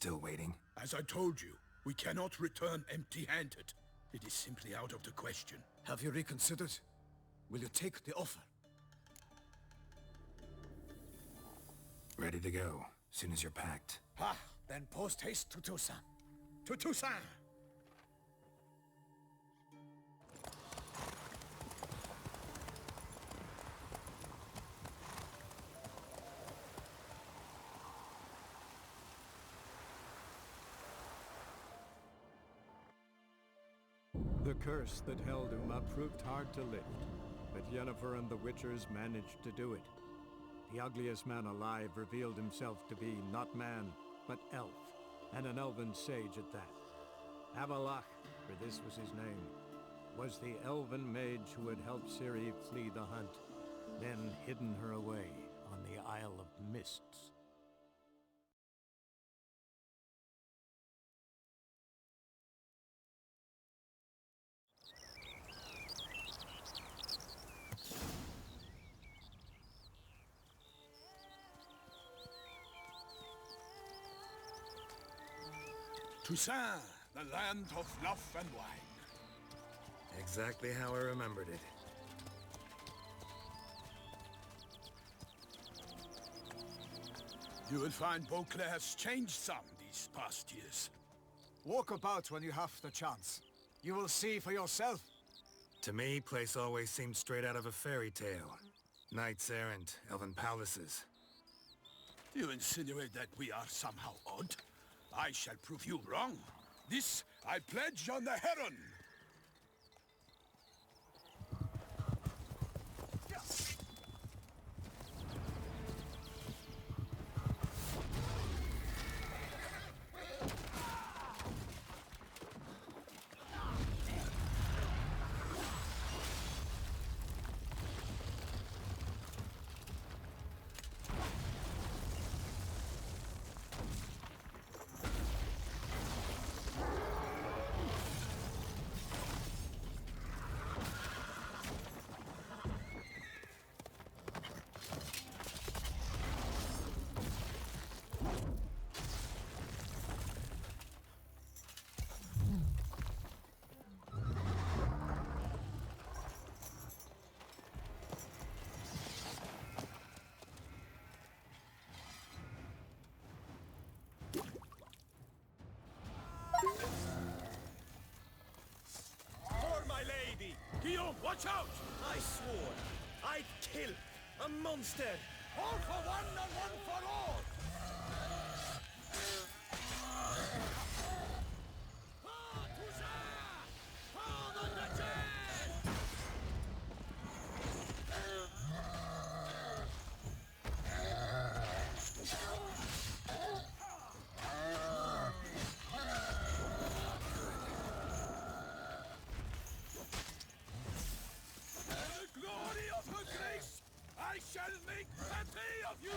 still waiting? As I told you, we cannot return empty-handed. It is simply out of the question. Have you reconsidered? Will you take the offer? Ready to go, soon as you're packed. Ha! Then post-haste to Toussaint. To Toussaint! The curse that held Uma proved hard to lift, but Yennefer and the Witchers managed to do it. The ugliest man alive revealed himself to be not man, but elf, and an elven sage at that. Avalach, for this was his name, was the elven mage who had helped Ciri flee the hunt, then hidden her away on the Isle of Mists. Toussaint, the land of love and wine. Exactly how I remembered it. You will find Beauclair has changed some these past years. Walk about when you have the chance. You will see for yourself. To me, place always seemed straight out of a fairy tale. Knights errant, elven palaces. You insinuate that we are somehow odd? I shall prove you wrong. This I pledge on the Heron. For my lady! Guillaume, watch out! I swore I'd kill a monster! All for one and one for all! Ah, Toussaint! Pardon the dead! The glory of her grace! I shall make plenty of you!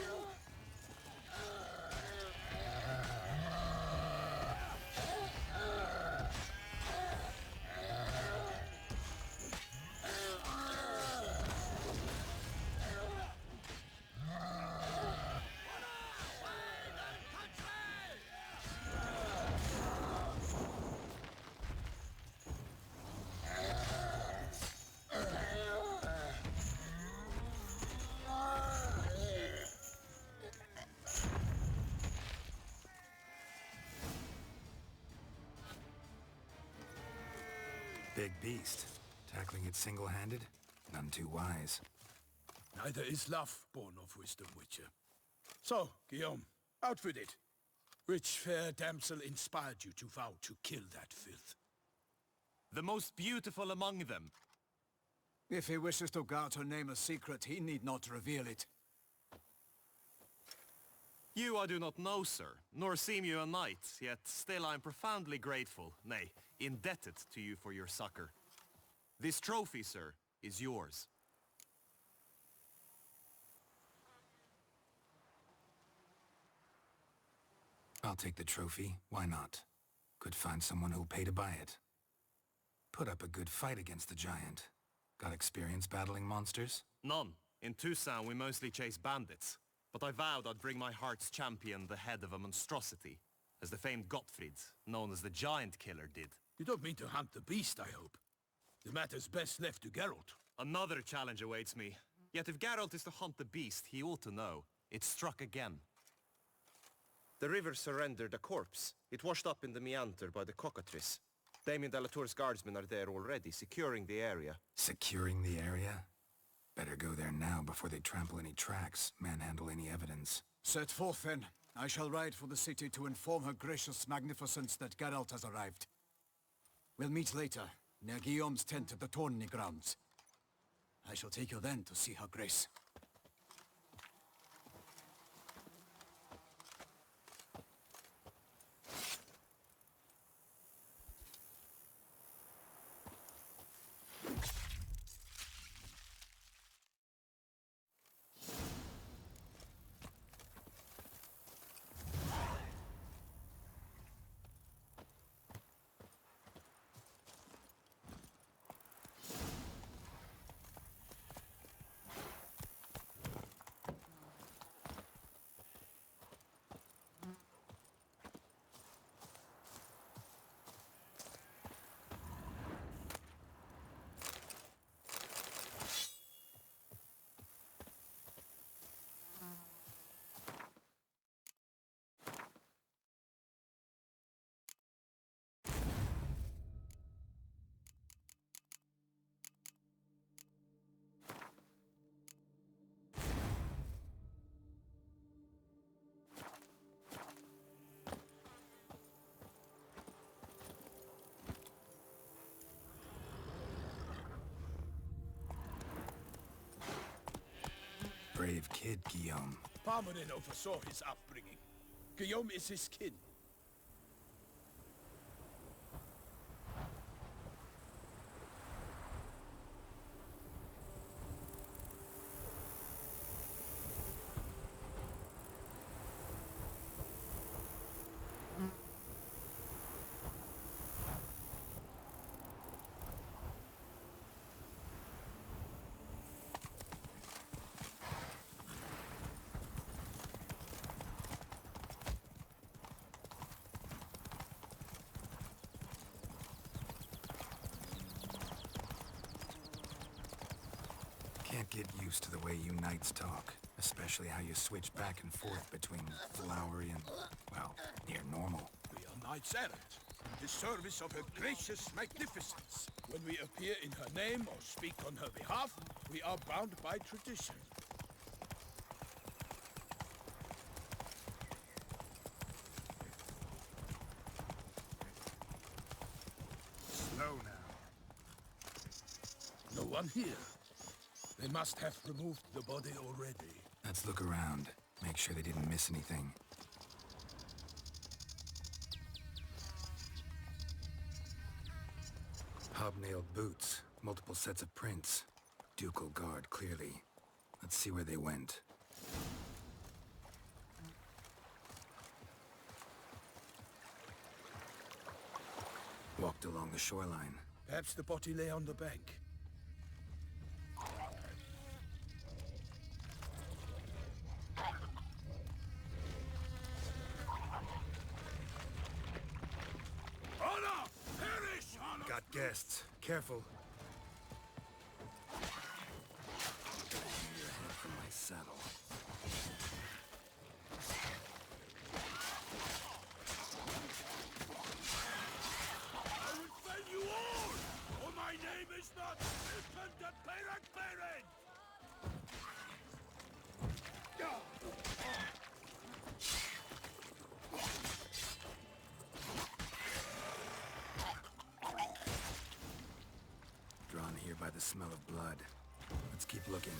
Big beast. Tackling it single-handed? None too wise. Neither is love born of wisdom, Witcher. So, Guillaume, out with it. Which fair damsel inspired you to vow to kill that filth? The most beautiful among them. If he wishes to guard her name a secret, he need not reveal it. You I do not know, sir, nor seem you a knight, yet still I am profoundly grateful, nay, indebted to you for your succor. This trophy, sir, is yours. I'll take the trophy, why not? Could find someone who'll pay to buy it. Put up a good fight against the giant. Got experience battling monsters? None. In Toussaint we mostly chase bandits. But I vowed I'd bring my heart's champion the head of a monstrosity. as the famed Gottfried, known as the Giant Killer, did. You don't mean to hunt the beast, I hope. The matter's best left to Geralt. Another challenge awaits me. Yet if Geralt is to hunt the beast, he ought to know. It struck again. The river surrendered a corpse. It washed up in the meander by the cockatrice. Damien de la Tour's guardsmen are there already, securing the area. Securing the area? Better go there now before they trample any tracks, manhandle any evidence. Set forth then. I shall ride for the city to inform her gracious magnificence that Geralt has arrived. We'll meet later, near Guillaume's tent at the Tourney grounds. I shall take you then to see her grace. Brave kid, Guillaume. Parmanin oversaw his upbringing. Guillaume is his kin. Can't get used to the way you knights talk, especially how you switch back and forth between flowery and, well, near normal. We are knights errant, in the service of her gracious magnificence. When we appear in her name or speak on her behalf, we are bound by tradition. Slow now. No one here. They must have removed the body already. Let's look around. Make sure they didn't miss anything. Hobnailed boots, multiple sets of prints. Ducal guard, clearly. Let's see where they went. Walked along the shoreline. Perhaps the body lay on the bank. Honor! Perish! Honor! Got guests. Careful. Your head from my saddle. I will fell you all! For my name is not Sultan de Perak. Drawn here by the smell of blood. Let's keep looking.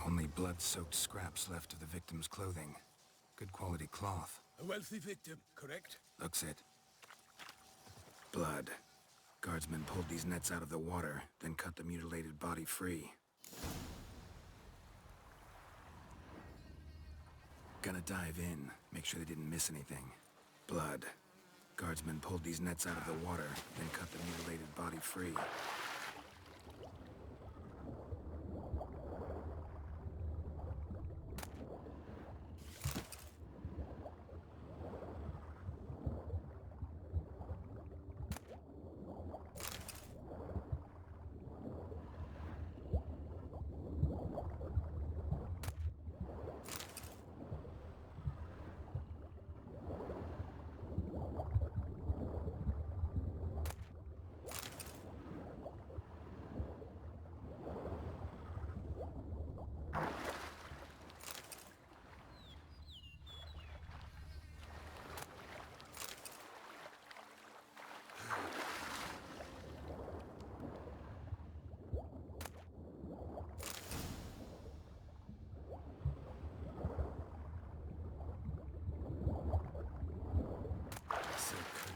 Only blood-soaked scraps left of the victim's clothing. Good quality cloth. A wealthy victim, correct? Looks it. Blood. Guardsmen pulled these nets out of the water, then cut the mutilated body free. Gonna dive in, make sure they didn't miss anything. Blood. Guardsmen pulled these nets out of the water, then cut the mutilated body free.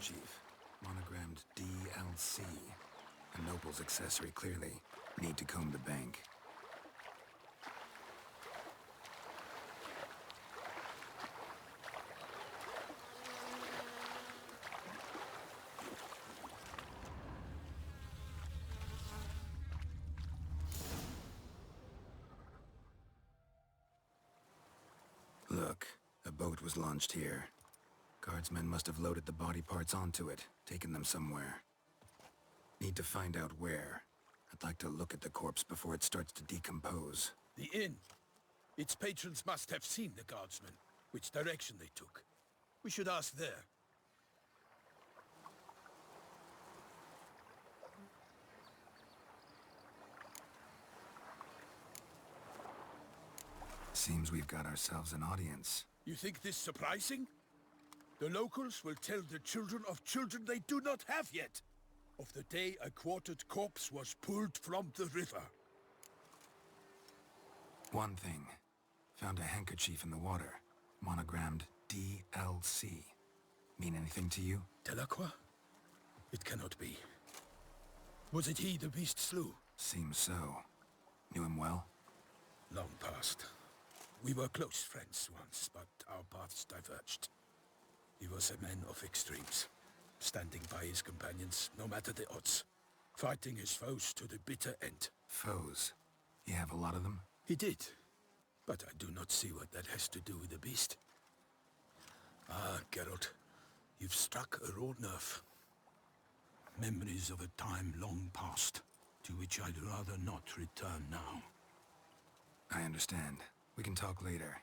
Chief. Monogrammed DLC. A noble's accessory, clearly. Need to comb the bank. Look, a boat was launched here. Guardsmen must have loaded the body parts onto it, taken them somewhere. Need to find out where. I'd like to look at the corpse before it starts to decompose. The inn. Its patrons must have seen the guardsmen, which direction they took. We should ask there. Seems we've got ourselves an audience. You think this surprising? The locals will tell the children of children they do not have yet, of the day a quartered corpse was pulled from the river. One thing. Found a handkerchief in the water. Monogrammed DLC. Mean anything to you? Delacroix? It cannot be. Was it he the beast slew? Seems so. Knew him well? Long past. We were close friends once, but our paths diverged. He was a man of extremes, standing by his companions, no matter the odds, fighting his foes to the bitter end. Foes? You have a lot of them? He did, but I do not see what that has to do with the beast. Ah, Geralt, you've struck a raw nerve. Memories of a time long past, to which I'd rather not return now. I understand. We can talk later.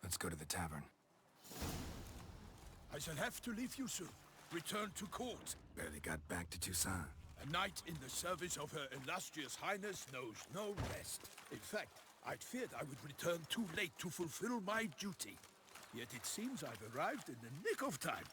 Let's go to the tavern. I shall have to leave you soon. Return to court. Barely got back to Toussaint. A knight in the service of Her Illustrious Highness knows no rest. In fact, I'd feared I would return too late to fulfill my duty. Yet it seems I've arrived in the nick of time.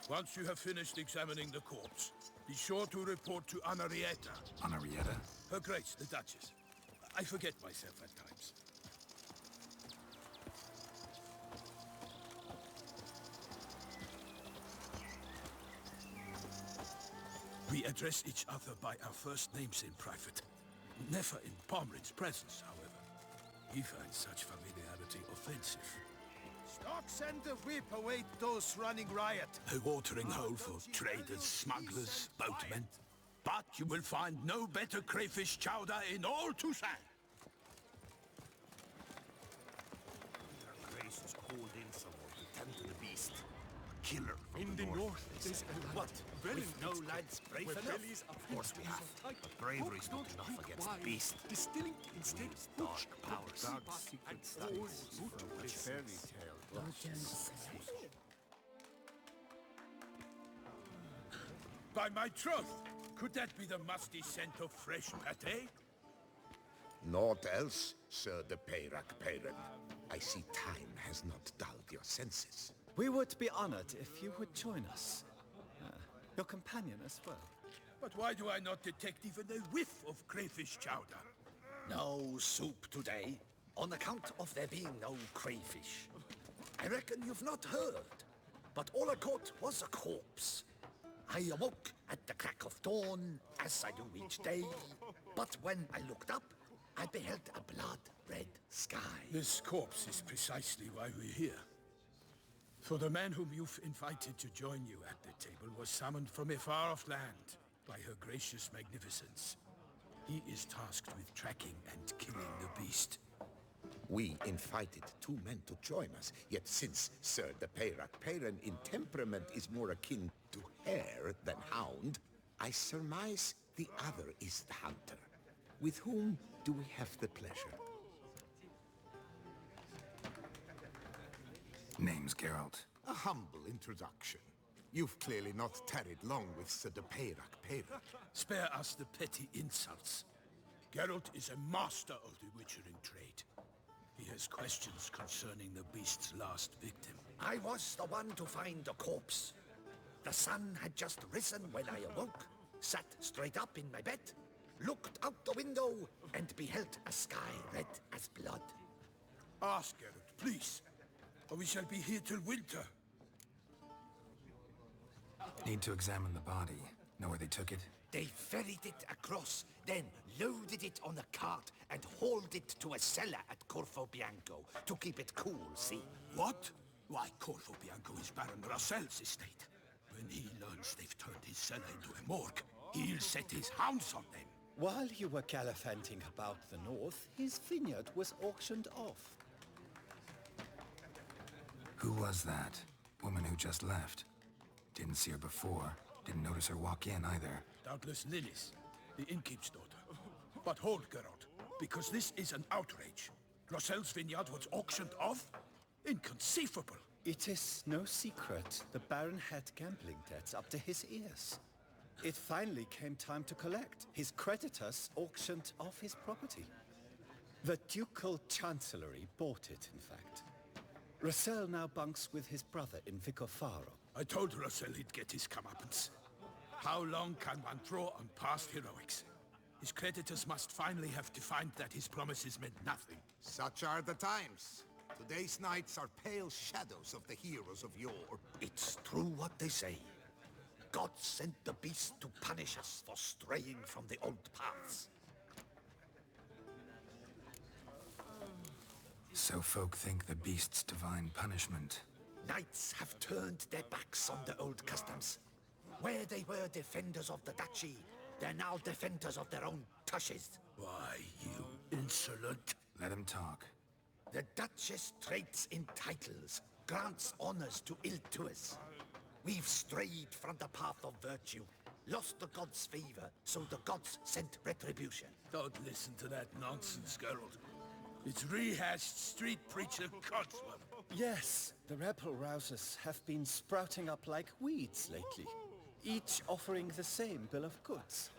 Once you have finished examining the corpse, be sure to report to Anarietta. Anarietta? Her Grace, the Duchess. I forget myself at times. We address each other by our first names in private. Never in Pomrin's presence, however. He finds such familiarity offensive. Stocks and the whip await those running riot. A watering hole for traders, smugglers, boatmen. But you will find no better crayfish chowder in all Toussaint. Her Grace has called in someone to tend to the beast. A killer from In the north, there's a What? very With no lads brave where enough? bellies are Of course we have. But bravery's not enough against the beast. Distilling instead Needs dark powers. and all fairy tale. By my troth, could that be the musty scent of fresh pâté? Naught else, Sir de Peyrac Peyren. I see time has not dulled your senses. We would be honored if you would join us. Your companion as well. But why do I not detect even a whiff of crayfish chowder? No soup today, on account of there being no crayfish. I reckon you've not heard, but all I caught was a corpse. I awoke at the crack of dawn, as I do each day, but when I looked up, I beheld a blood-red sky. This corpse is precisely why we're here. For the man whom you've invited to join you at the table was summoned from a far-off land by her gracious magnificence. He is tasked with tracking and killing the beast. We invited two men to join us, yet since Sir de Peyrac Peyren in temperament is more akin to hare than hound, I surmise the other is the hunter. With whom do we have the pleasure? Name's Geralt. A humble introduction. You've clearly not tarried long with Sir de Peyrac Peyren. Spare us the petty insults. Geralt is a master of the witchering trade. He has questions concerning the beast's last victim. I was the one to find the corpse. The sun had just risen when I awoke, sat straight up in my bed, looked out the window, and beheld a sky red as blood. Ask Geralt, please, or we shall be here till winter. Need to examine the body. Know where they took it? They ferried it across, then loaded it on a cart and hauled it to a cellar at Corvo Bianco to keep it cool, see? What? Why, Corvo Bianco is Baron Rossel's estate. When he learns they've turned his cellar into a morgue, he'll set his hounds on them. While you were gallivanting about the north, his vineyard was auctioned off. Who was that? Woman who just left. Didn't see her before. Didn't notice her walk in either. Doubtless Lilith, the innkeep's daughter. But hold, Geralt, because this is an outrage. Rossel's vineyard was auctioned off? Inconceivable. It is no secret the Baron had gambling debts up to his ears. It finally came time to collect. His creditors auctioned off his property. The Ducal Chancellery bought it, in fact. Rossel now bunks with his brother in Vicofaro. I told Rossel he'd get his comeuppance. How long can one draw on past heroics? His creditors must finally have defined that his promises meant nothing. Such are the times. Today's knights are pale shadows of the heroes of yore. It's true what they say. God sent the beast to punish us for straying from the old paths. So folk think the beast's divine punishment. Knights have turned their backs on the old customs. Where they were defenders of the duchy, they're now defenders of their own tushes. Why, you insolent... Let him talk. The Duchess trades in titles, grants honors to ill-doers. We've strayed from the path of virtue, lost the gods' favor, so the gods sent retribution. Don't listen to that nonsense, Geralt. It's rehashed street preacher codswallop. Yes, the rebel rousers have been sprouting up like weeds lately, each offering the same bill of goods.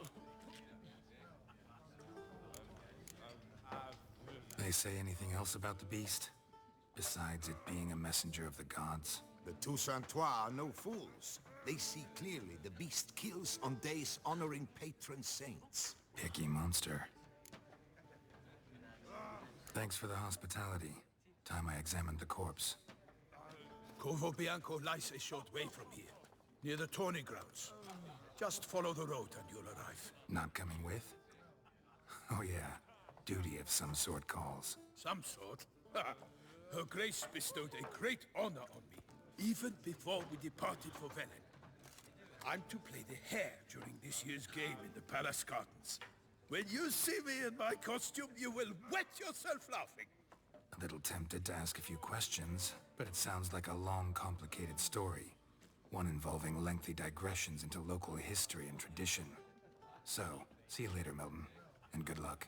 They say anything else about the beast? Besides it being a messenger of the gods? The Toussaintois are no fools. They see clearly the beast kills on days honoring patron saints. Picky monster. Thanks for the hospitality. Time I examined the corpse. Corvo Bianco lies a short way from here, near the tourney grounds. Just follow the road and you'll arrive. Not coming with? Oh yeah, duty of some sort calls. Some sort? Her Grace bestowed a great honor on me, even before we departed for Velen. I'm to play the hare during this year's game in the palace gardens. When you see me in my costume, you will wet yourself laughing. A little tempted to ask a few questions, but it sounds like a long, complicated story. One involving lengthy digressions into local history and tradition. So, see you later, Milton, and good luck.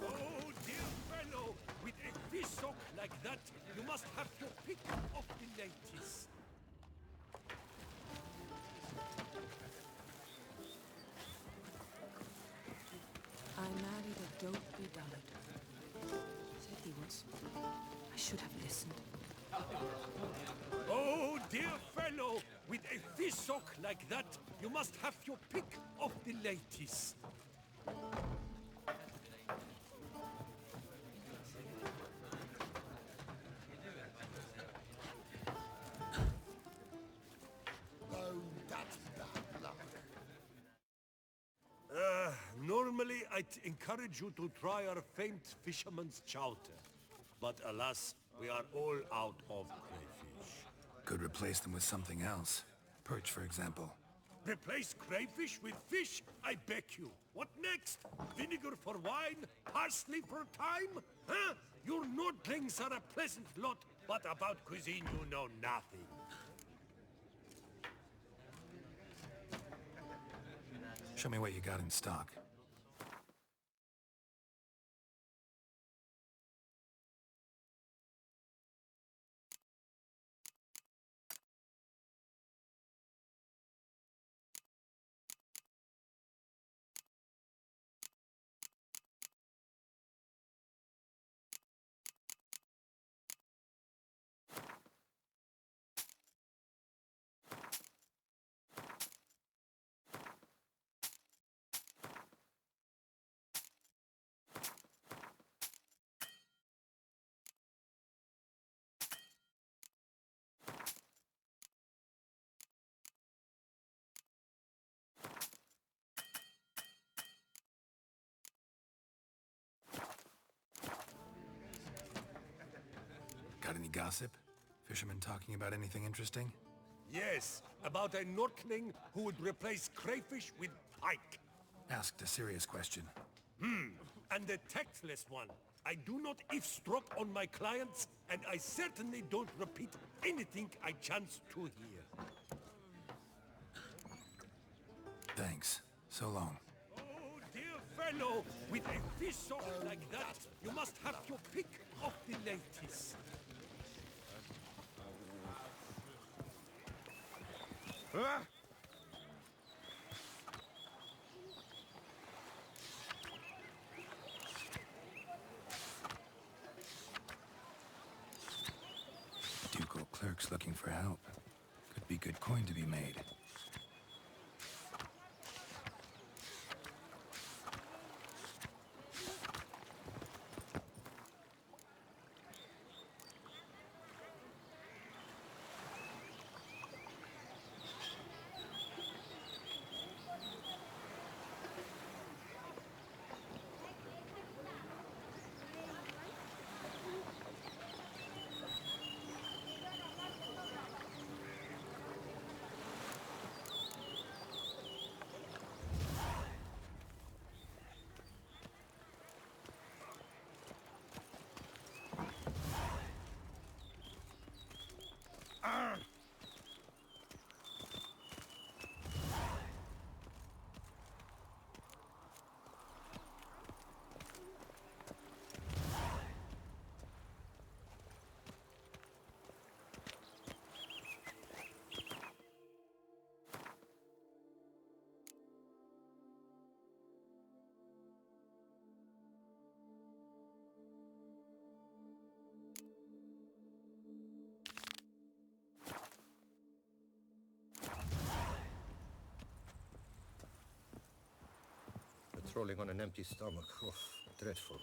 Oh, dear fellow! With a fish like that, you must have your pick of the ladies. fish sock like that, you must have your pick of the latest. Oh, that's bad luck. Normally, I'd encourage you to try our famed fisherman's chowder. But alas, we are all out of crayfish. Could replace them with something else. Perch, for example. Replace crayfish with fish? I beg you. What next? Vinegar for wine? Parsley for thyme? Huh? Your Nordlings are a pleasant lot, but about cuisine you know nothing. Show me what you got in stock. Got any gossip? Fishermen talking about anything interesting? Yes, about a Nordling who would replace crayfish with pike. Asked a serious question. And a tactless one. I do not eavesdrop on my clients, and I certainly don't repeat anything I chance to hear. Thanks. So long. Oh, dear fellow, with a fish sock like that, you must have your pick of the latest. Ducal clerks looking for help. Could be good coin to be made. Patrolling on an empty stomach. Oh, dreadful.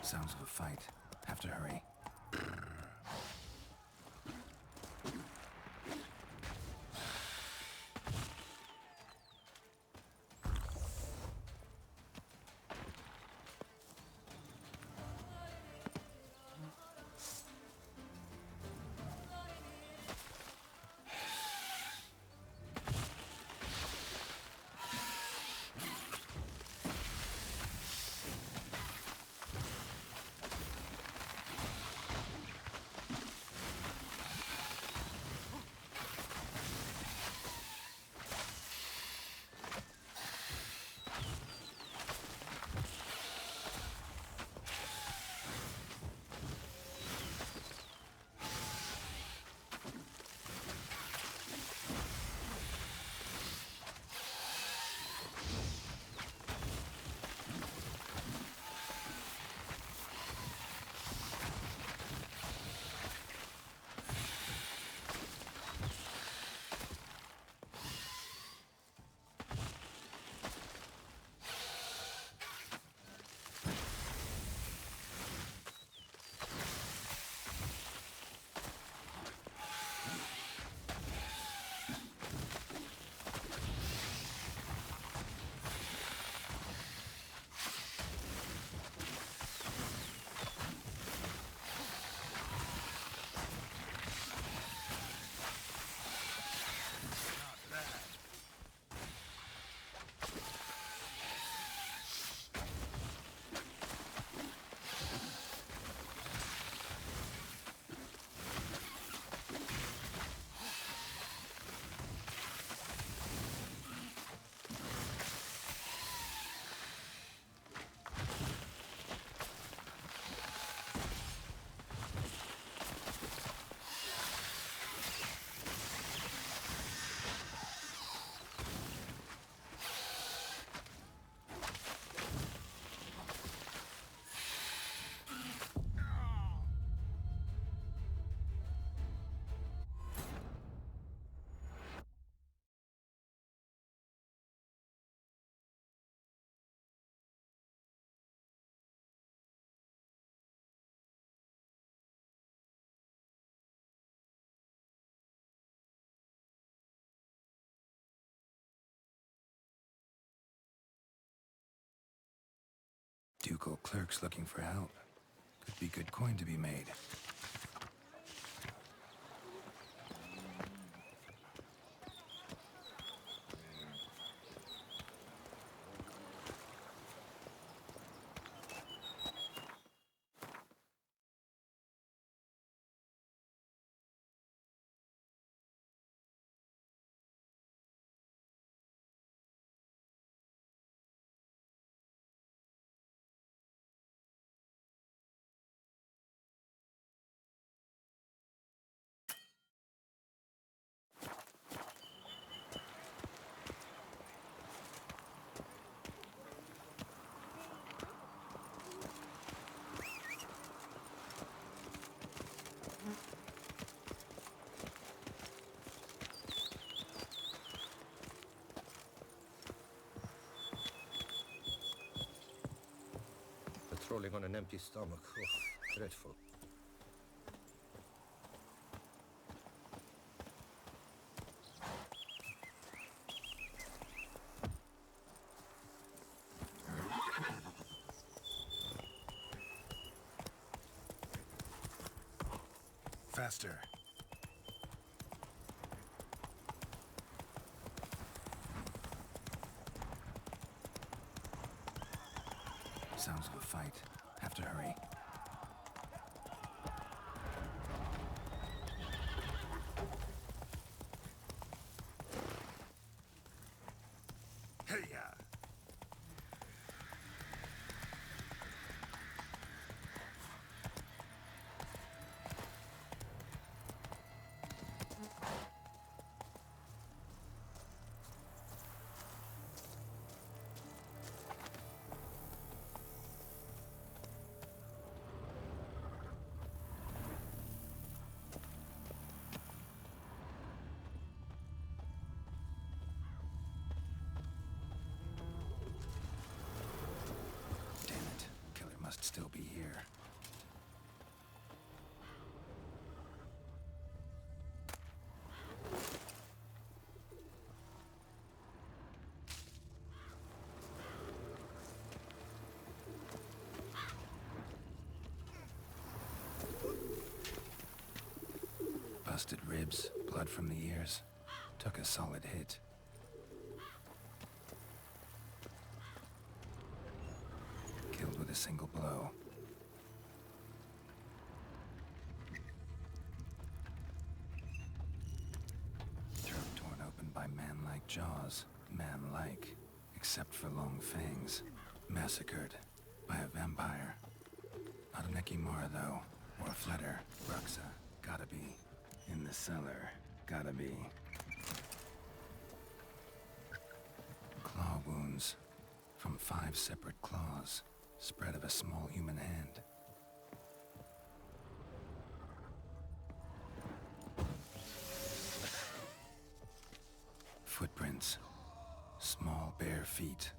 Sounds of a fight. Have to hurry. ducal clerks looking for help. Could be good coin to be made. Patrolling on an empty stomach. Oh, dreadful. Faster. Sounds of a fight. Have to hurry. Hey-ya! Damn it. Killer must still be here. Busted ribs, blood from the ears. Took a solid hit. Killed with a single blow. Throat torn open by man-like jaws. Man-like, except for long fangs. Massacred by a vampire. Not an Ekimara, though. Or a Fletter. Ruxa. Gotta be. In the cellar. Gotta be. Claw wounds. From 5 separate claws. Spread of a small human hand. Footprints. Small, bare feet.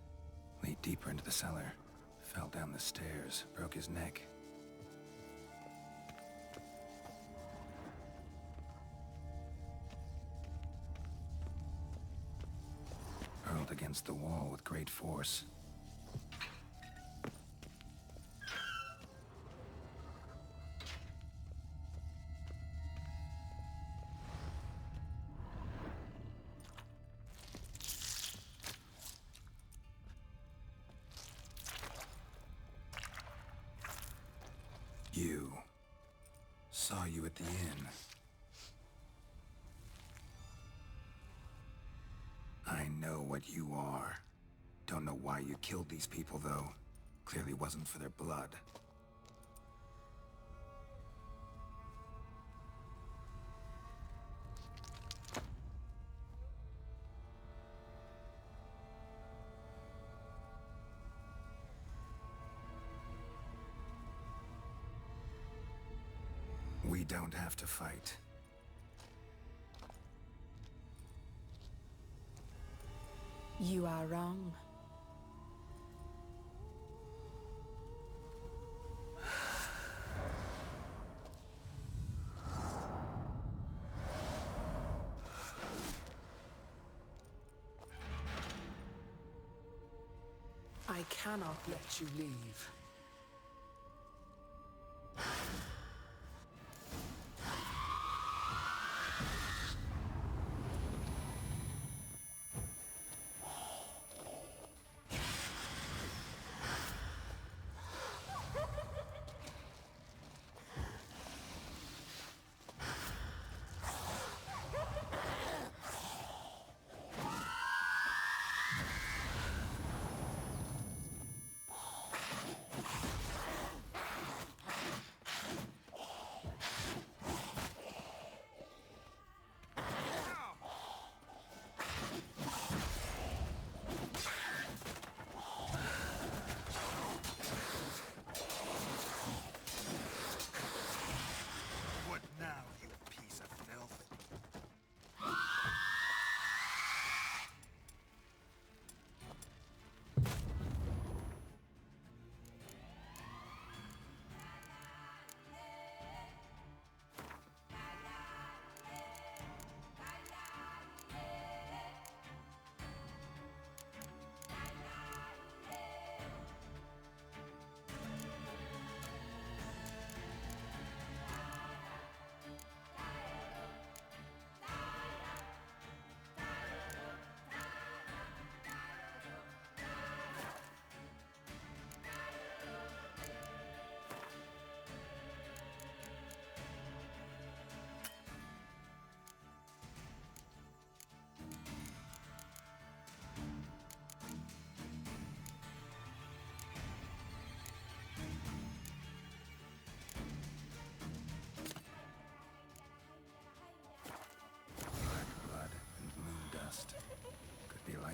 Lead deeper into the cellar. Fell down the stairs. Broke his neck. Hurled against the wall with great force. You. Saw you at the inn. I know what you are. Don't know why you killed these people, though. Clearly wasn't for their blood. We don't have to fight. You are wrong. I cannot let you leave.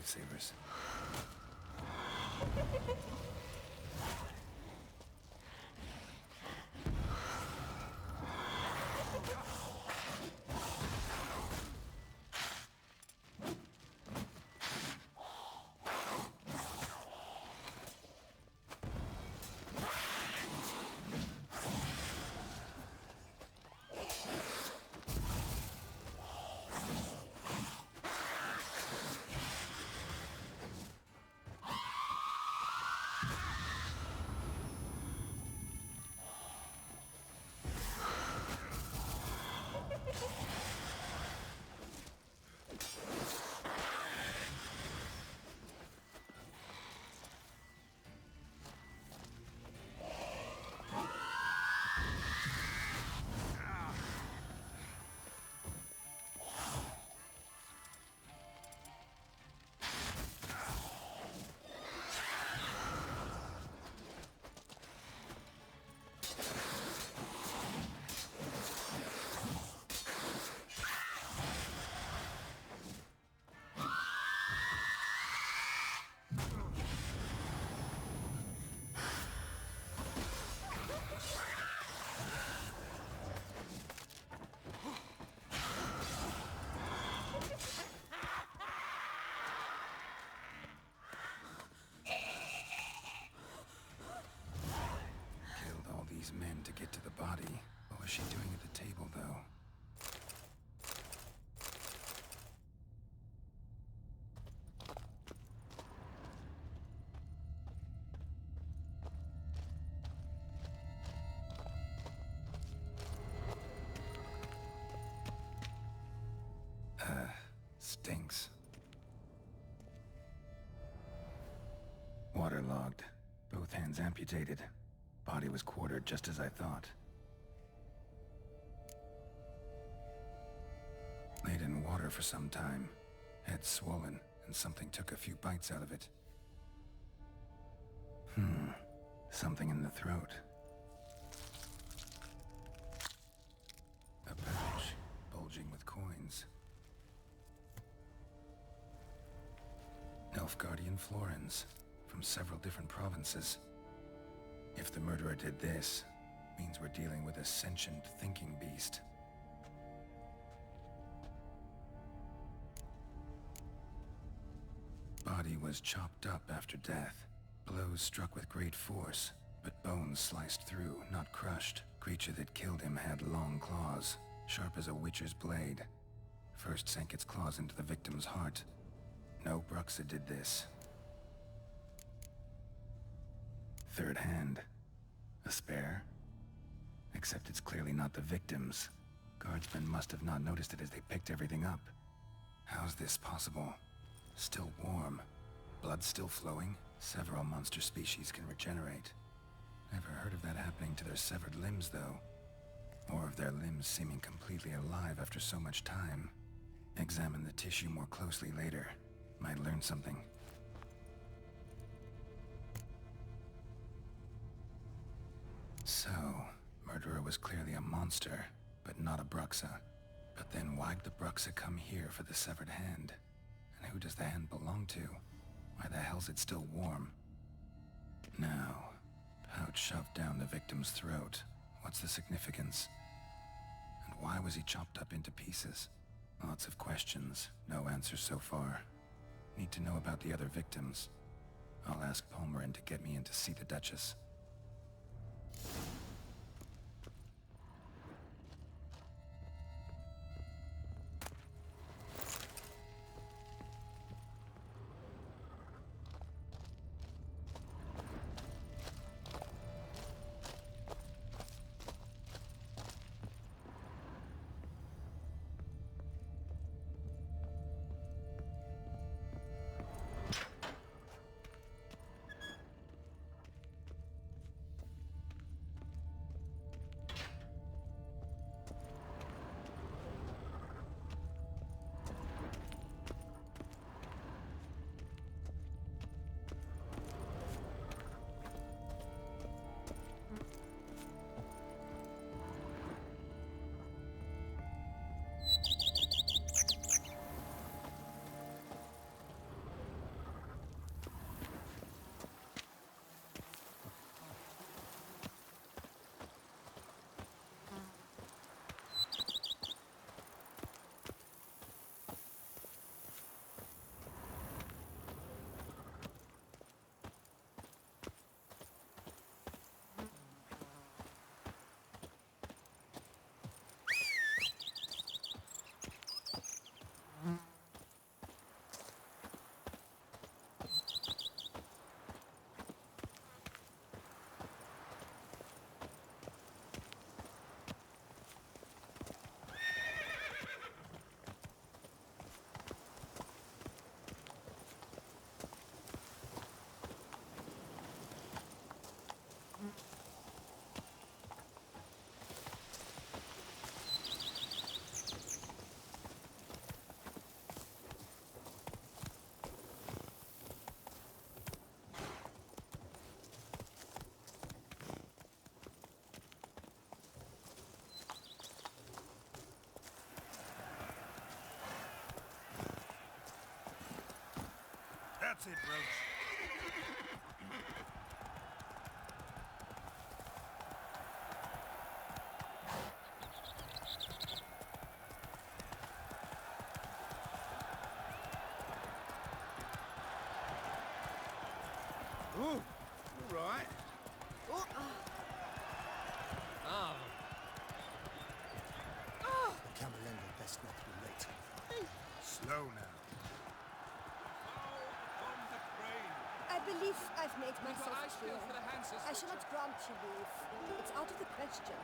lifesavers. Men to get to the body. What was she doing at the table, though? Stinks. Waterlogged. Both hands amputated. Body was quartered just as I thought. Laid in water for some time. Head swollen, and something took a few bites out of it. Something in the throat. A pouch, bulging with coins. Nilfgaardian florins, from several different provinces. If the murderer did this, means we're dealing with a sentient thinking beast. Body was chopped up after death. Blows struck with great force, but bones sliced through, not crushed. Creature that killed him had long claws, sharp as a witcher's blade. First sank its claws into the victim's heart. No Bruxa did this. Third hand. A spare? Except it's clearly not the victim's. Guardsmen must have not noticed it as they picked everything up. How's this possible? Still warm. Blood still flowing? Several monster species can regenerate. Never heard of that happening to their severed limbs, though. Or of their limbs seeming completely alive after so much time. Examine the tissue more closely later. Might learn something. So, murderer was clearly a monster, but not a Bruxa. But then why'd the Bruxa come here for the severed hand? And who does the hand belong to? Why the hell's it still warm? Now, pouch shoved down the victim's throat. What's the significance? And why was he chopped up into pieces? Lots of questions, no answers so far. Need to know about the other victims. I'll ask Palmerin to get me in to see the Duchess. That's it, Roach. Ooh, all right. The Camerlengo best not be late. Slow now. From the crane. I believe I've made myself clear. I shall not grant you leave. It's out of the question.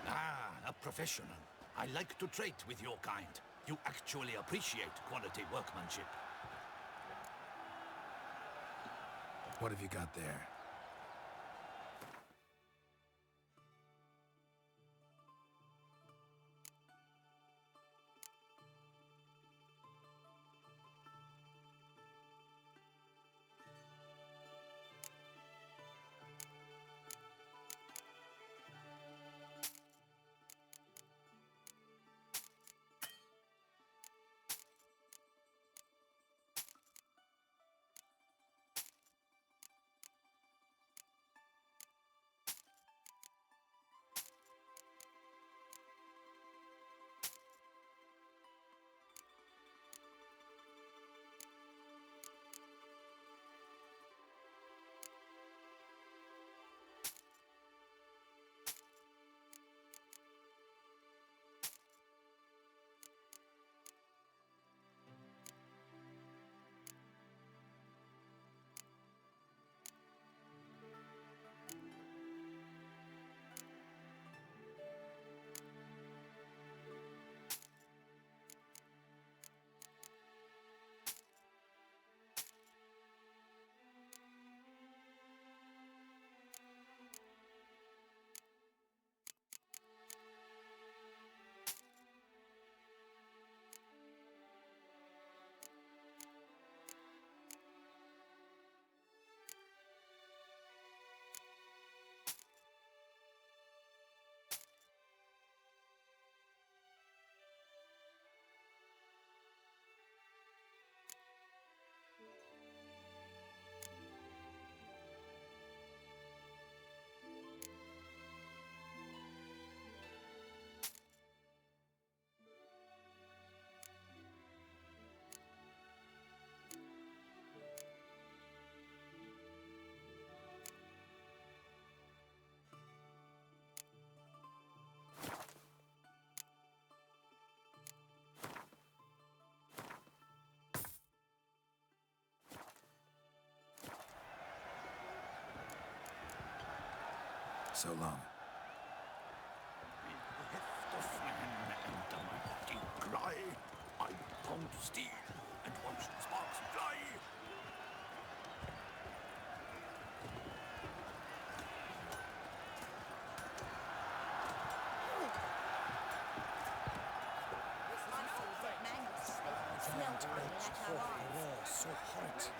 Ah, a professional. I like to trade with your kind. You actually appreciate quality workmanship. What have you got there? So long. Heft of man and a mighty cry. I pound steel and watch sparks fly. So hot.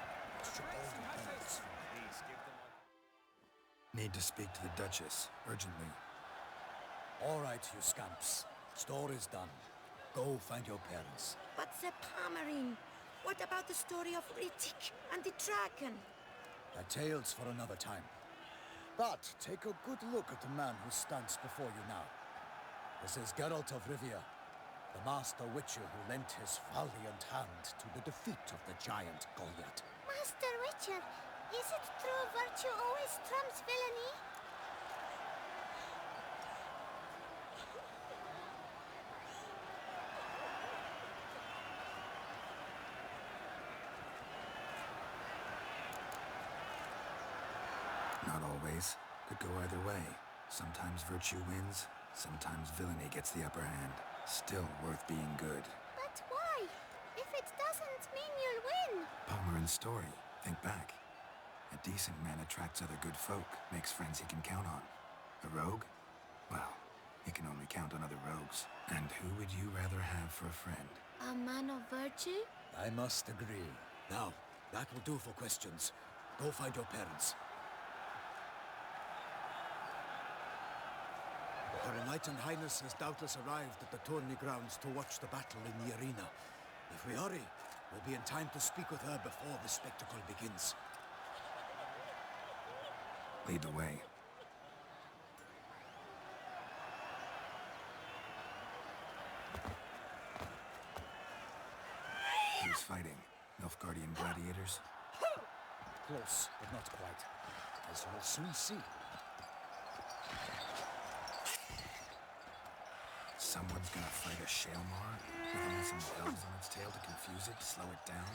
Need to speak to the Duchess, urgently. All right, you scamps. Story's done. Go find your parents. But the Pomerine, what about the story of Rittik and the dragon? A tale's for another time. But take a good look at the man who stands before you now. This is Geralt of Rivia, the master witcher who lent his valiant hand to the defeat of the giant Goliath. Master Witcher, is it true virtue always trumps villainy? Not always. Could go either way. Sometimes virtue wins, sometimes villainy gets the upper hand. Still worth being good. But why? If it doesn't mean you'll win. Palmerin's story. Think back. A decent man attracts other good folk, makes friends he can count on. A rogue? Well, he can only count on other rogues. And who would you rather have for a friend? A man of virtue? I must agree. Now, That will do for questions. Go find your parents. Her Enlightened Highness has doubtless arrived at the tourney grounds to watch the battle in the arena. If we hurry, we'll be in time to speak with her before the spectacle begins. Lead the way. Who's fighting? Nilfgaardian gladiators? Close, but not quite. As you'll soon see. Someone's gonna fight a Shaelmar? With some bells on its tail to confuse it, slow it down?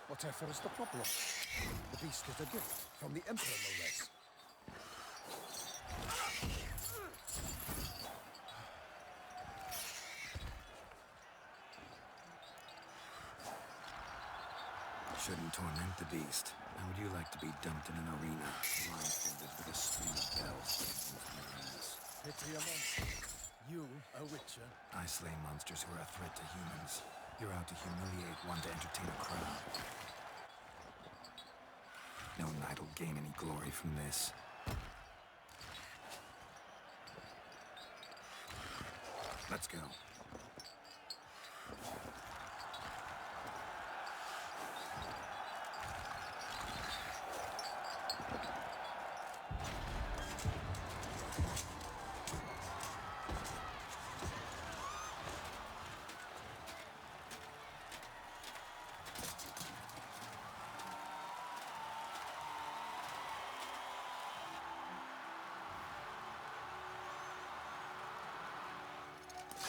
Whatever is the problem? The beast is a gift from the Emperor, no less. Shouldn't torment the beast. How would you like to be dumped in an arena, blindfolded with a string of bells dangling from your ass? Pity a monster. You, a witcher. I slay monsters who are a threat to humans. You're out to humiliate one to entertain a crowd. No knight will gain any glory from this. Let's go.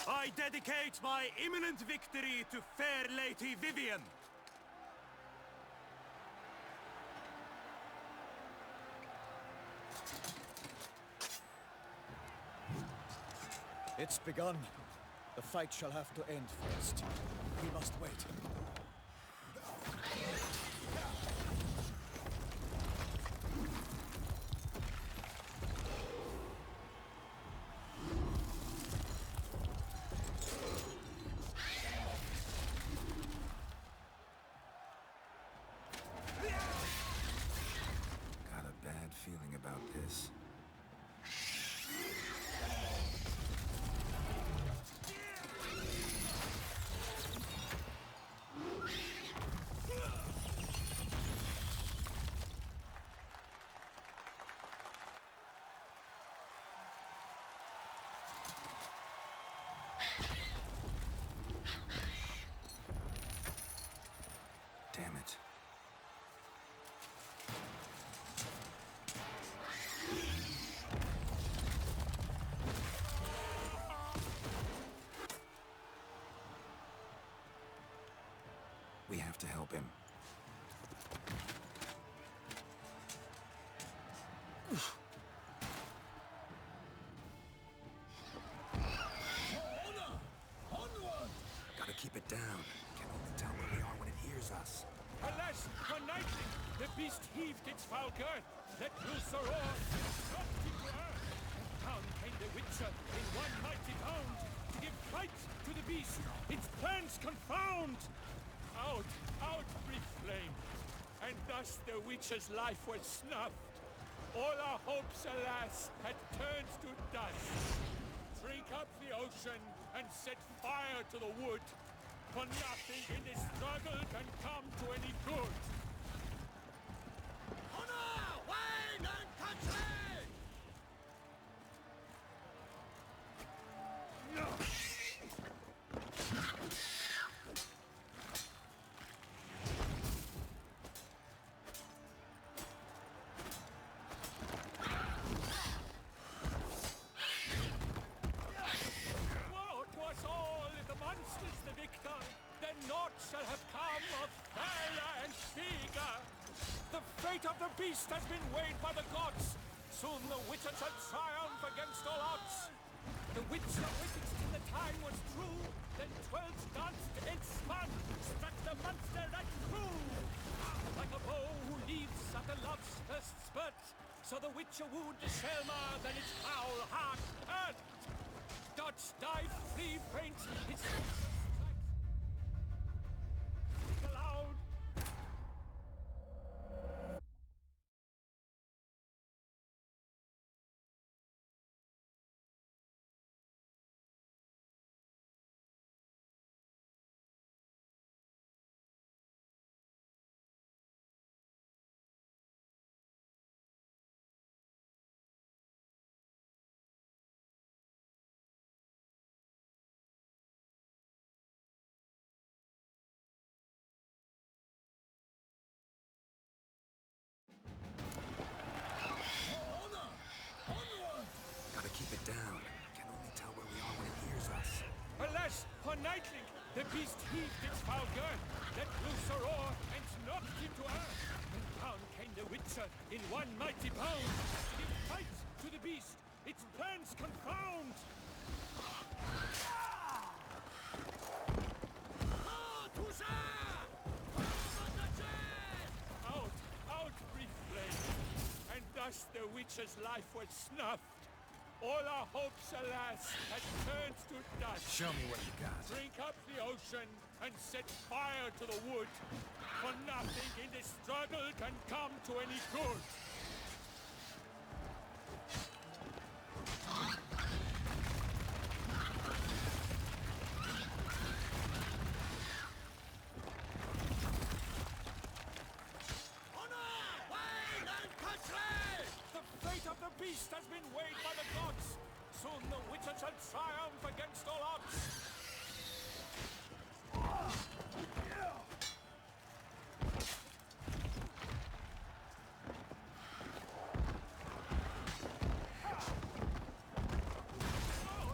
I dedicate my imminent victory to fair Lady Vivian. It's begun. The fight shall have to end first. We must wait. Got a bad feeling about this. Damn it. We have to help him. Gotta keep it down. Can only tell where we are when it hears us. Alas, for nightly, the beast heaved its foul girth, let loose a roar, and dropped into earth. And down came the Witcher in one mighty bound, to give flight to the beast, its plans confound. Out, out, brief flame, and thus the Witcher's life was snuffed. All our hopes, alas, had turned to dust. Drink up the ocean and set fire to the wood, for nothing in this struggle can come to any good. Honor! Wayne and country! No! Woe to us all if the monster's the victor, then naught shall have come of valor and vigor. The fate of the beast has been weighed by the gods. Soon the Witcher shall triumph against all odds. The Witcher waited till the time was true, then 12 danced and spun, struck the monster that grew. Like a bow who leaves at the love's first spurt, so the Witcher wooed the Shaelmar, then its foul heart hurt. Dodge, dive, flee, faint, its aloud. lightning, the beast heaved its foul girth, let loose a roar, and knocked him to earth. And down came the Witcher in one mighty bound. It fights to the beast, its plans confound. Toussaint! Out, out, brief flame. And thus the Witcher's life was snuffed. All our hopes, alas, had turned to dust. Show me what you got. Drink up the ocean and set fire to the wood. For nothing in this struggle can come to any good. The fate of the beast has been weighed by the gods. Soon the Witcher shall triumph against all odds. Oh,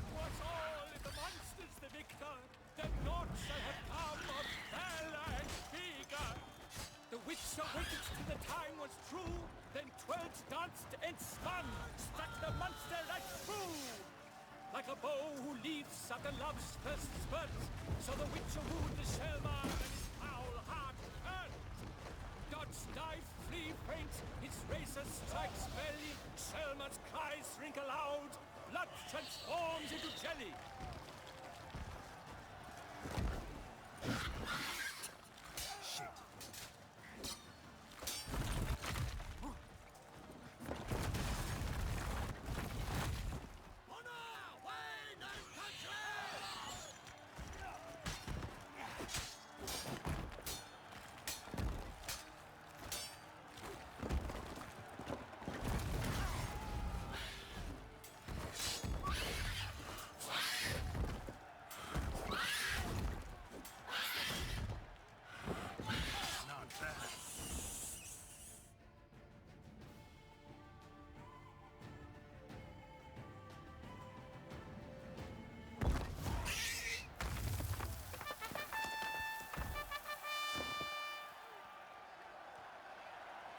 'twas all in the monsters the victor. The naught shall have come of valor and vigor. The Witcher waited till the time was true, then twirled, danced, and spun, struck the monster right through. Like a bow who leaves after love's first spurt, so the Witcher wooed the Selma and his foul heart hurt. Dodge, dive, flee, faint, his razor strikes belly, Selma's cries ring aloud, blood transforms into jelly.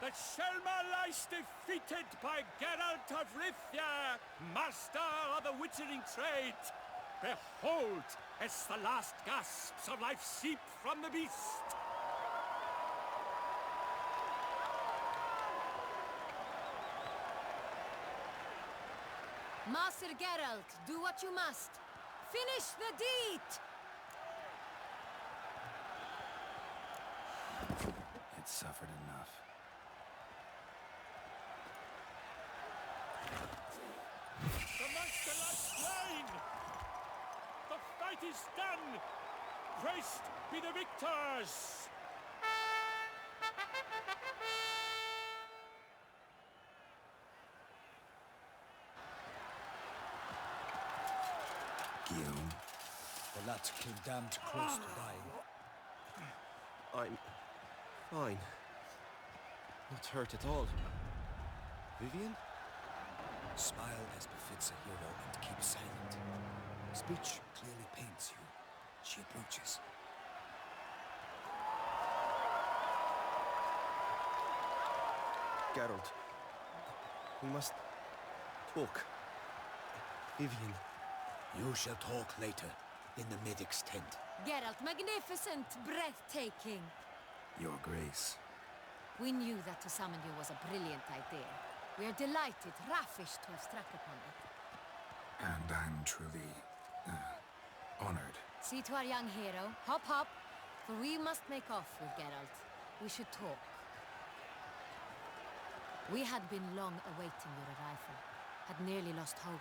The Selma lies defeated by Geralt of Rivia, master of the witchering trade. Behold, as the last gasps of life seep from the beast. Master Geralt, do what you must. Finish the deed! It suffered enough. The monster lies slain! The fight is done! Praised be the victors! Guillaume, The lad came damned close to dying. I'm fine. Not hurt at all. Vivian? Smile as befits a hero and keep silent. Speech clearly paints you. She approaches. Geralt. We must talk. Vivian. You shall talk later, in the medic's tent. Geralt, magnificent, breathtaking. Your Grace. We knew that to summon you was a brilliant idea. We are delighted, ravished to have struck upon it. And I'm truly, honored. See to our young hero. Hop, hop. For we must make off with Geralt. We should talk. We had been long awaiting your arrival. Had nearly lost hope.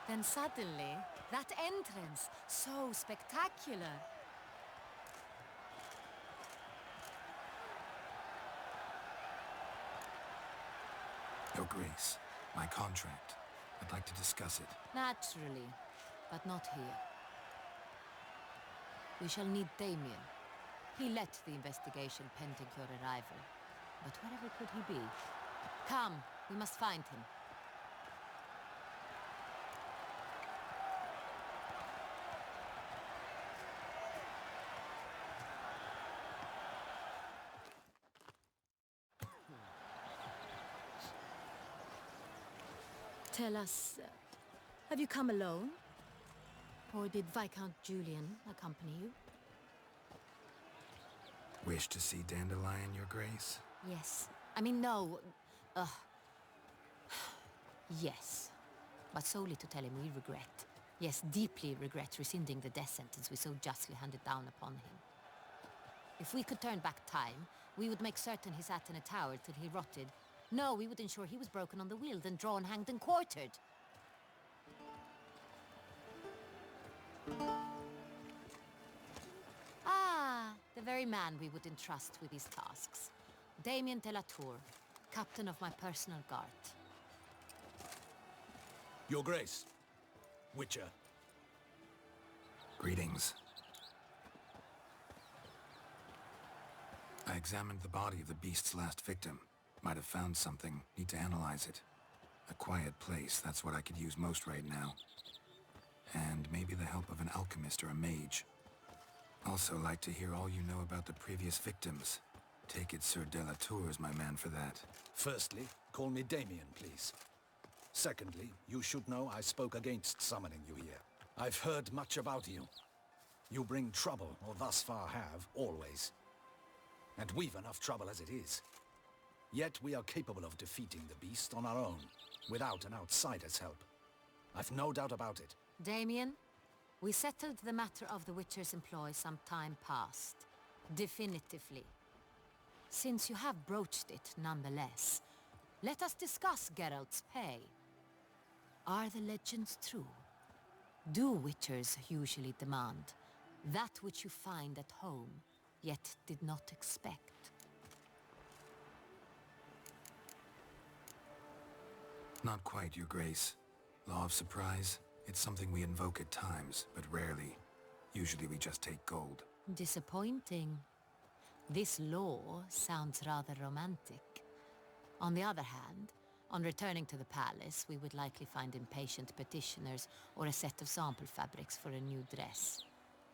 Then suddenly, that entrance, so spectacular. Your Grace, my contract. I'd like to discuss it. Naturally, but not here. We shall need Damien. He led the investigation pending your arrival. But wherever could he be? Come, we must find him. Tell us, have you come alone? Or did Viscount Julian accompany you? Wish to see Dandelion, Your Grace? Yes. I mean, no. Yes. But solely to tell him we regret. Yes, deeply regret rescinding the death sentence we so justly handed down upon him. If we could turn back time, we would make certain he sat in a tower till he rotted. No, we would ensure he was broken on the wheel, then drawn, hanged, and quartered. Ah, the very man we would entrust with these tasks. Damien de la Tour, captain of my personal guard. Your Grace. Witcher. Greetings. I examined the body of the beast's last victim. Might have found something. Need to analyze it. A quiet place, that's what I could use most right now. And maybe the help of an alchemist or a mage. Also like to hear all you know about the previous victims. Take it Sir de la Tour is my man for that. Firstly, call me Damien, please. Secondly, you should know I spoke against summoning you here. I've heard much about you. You bring trouble, or thus far have, always. And we've enough trouble as it is. Yet we are capable of defeating the beast on our own, without an outsider's help. I've no doubt about it. Damien, we settled the matter of the Witcher's employ some time past. Definitively. Since you have broached it nonetheless, let us discuss Geralt's pay. Are the legends true? Do Witchers usually demand that which you find at home, yet did not expect? Not quite, Your Grace. Law of surprise, it's something we invoke at times, but rarely. Usually we just take gold. Disappointing. This law sounds rather romantic. On the other hand, on returning to the palace, we would likely find impatient petitioners or a set of sample fabrics for a new dress.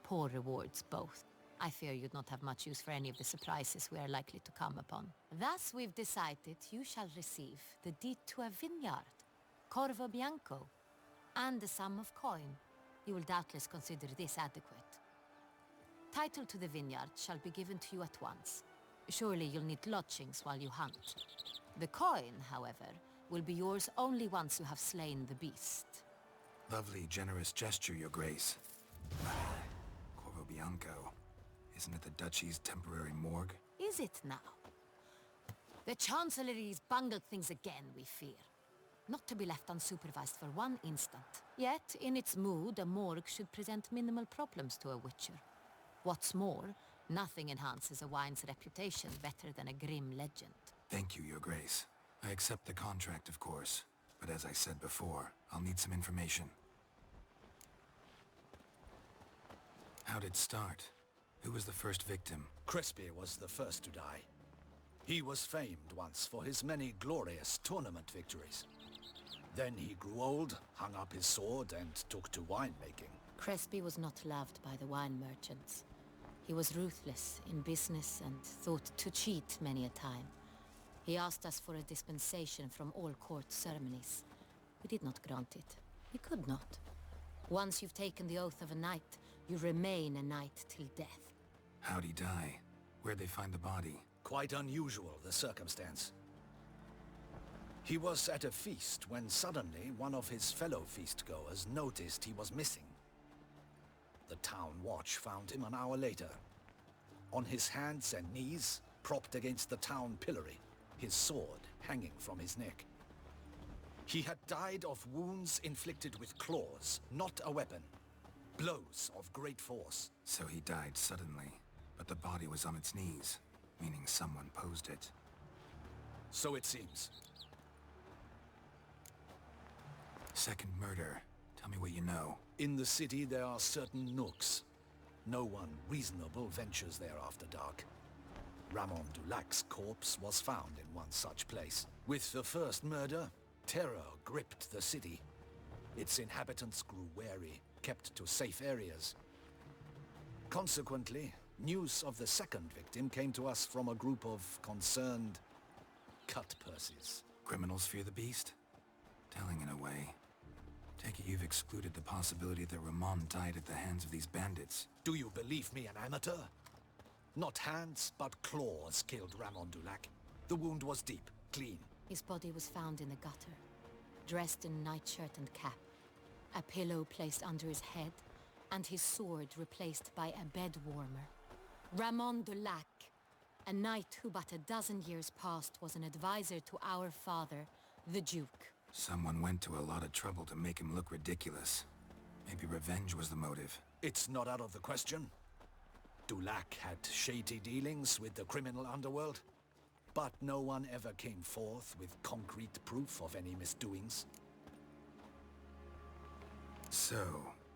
Poor rewards both. I fear you'd not have much use for any of the surprises we are likely to come upon. Thus we've decided you shall receive the deed to a vineyard, Corvo Bianco, and a sum of coin. You will doubtless consider this adequate. Title to the vineyard shall be given to you at once. Surely you'll need lodgings while you hunt. The coin, however, will be yours only once you have slain the beast. Lovely, generous gesture, Your Grace. Corvo Bianco. Isn't it the Duchy's temporary morgue? Is it now? The Chancellery's bungled things again, we fear. Not to be left unsupervised for one instant. Yet, in its mood, a morgue should present minimal problems to a Witcher. What's more, nothing enhances a wine's reputation better than a grim legend. Thank you, Your Grace. I accept the contract, of course. But as I said before, I'll need some information. How'd it start? Who was the first victim? Crespi was the first to die. He was famed once for his many glorious tournament victories. Then he grew old, hung up his sword, and took to winemaking. Crespi was not loved by the wine merchants. He was ruthless in business and thought to cheat many a time. He asked us for a dispensation from all court ceremonies. We did not grant it. We could not. Once you've taken the oath of a knight, you remain a knight till death. How'd he die? Where'd they find the body? Quite unusual, the circumstance. He was at a feast when suddenly one of his fellow feastgoers noticed he was missing. The town watch found him an hour later. On his hands and knees, propped against the town pillory, his sword hanging from his neck. He had died of wounds inflicted with claws, not a weapon. Blows of great force. So he died suddenly, but the body was on its knees, meaning someone posed it. So it seems. Second murder. Tell me what you know. In the city there are certain nooks. No one reasonable ventures there after dark. Ramon Dulac's corpse was found in one such place. With the first murder, terror gripped the city. Its inhabitants grew wary, kept to safe areas. Consequently, news of the second victim came to us from a group of concerned cut-purses. Criminals fear the beast? Telling in a way. Take it you've excluded the possibility that Ramon died at the hands of these bandits. Do you believe me an amateur? Not hands, but claws killed Ramon Dulac. The wound was deep, clean. His body was found in the gutter, dressed in nightshirt and cap, a pillow placed under his head, and his sword replaced by a bed warmer. Ramon Dulac, a knight who but a dozen years past was an advisor to our father, the Duke. Someone went to a lot of trouble to make him look ridiculous. Maybe revenge was the motive. It's not out of the question. Dulac had shady dealings with the criminal underworld, but no one ever came forth with concrete proof of any misdoings. So,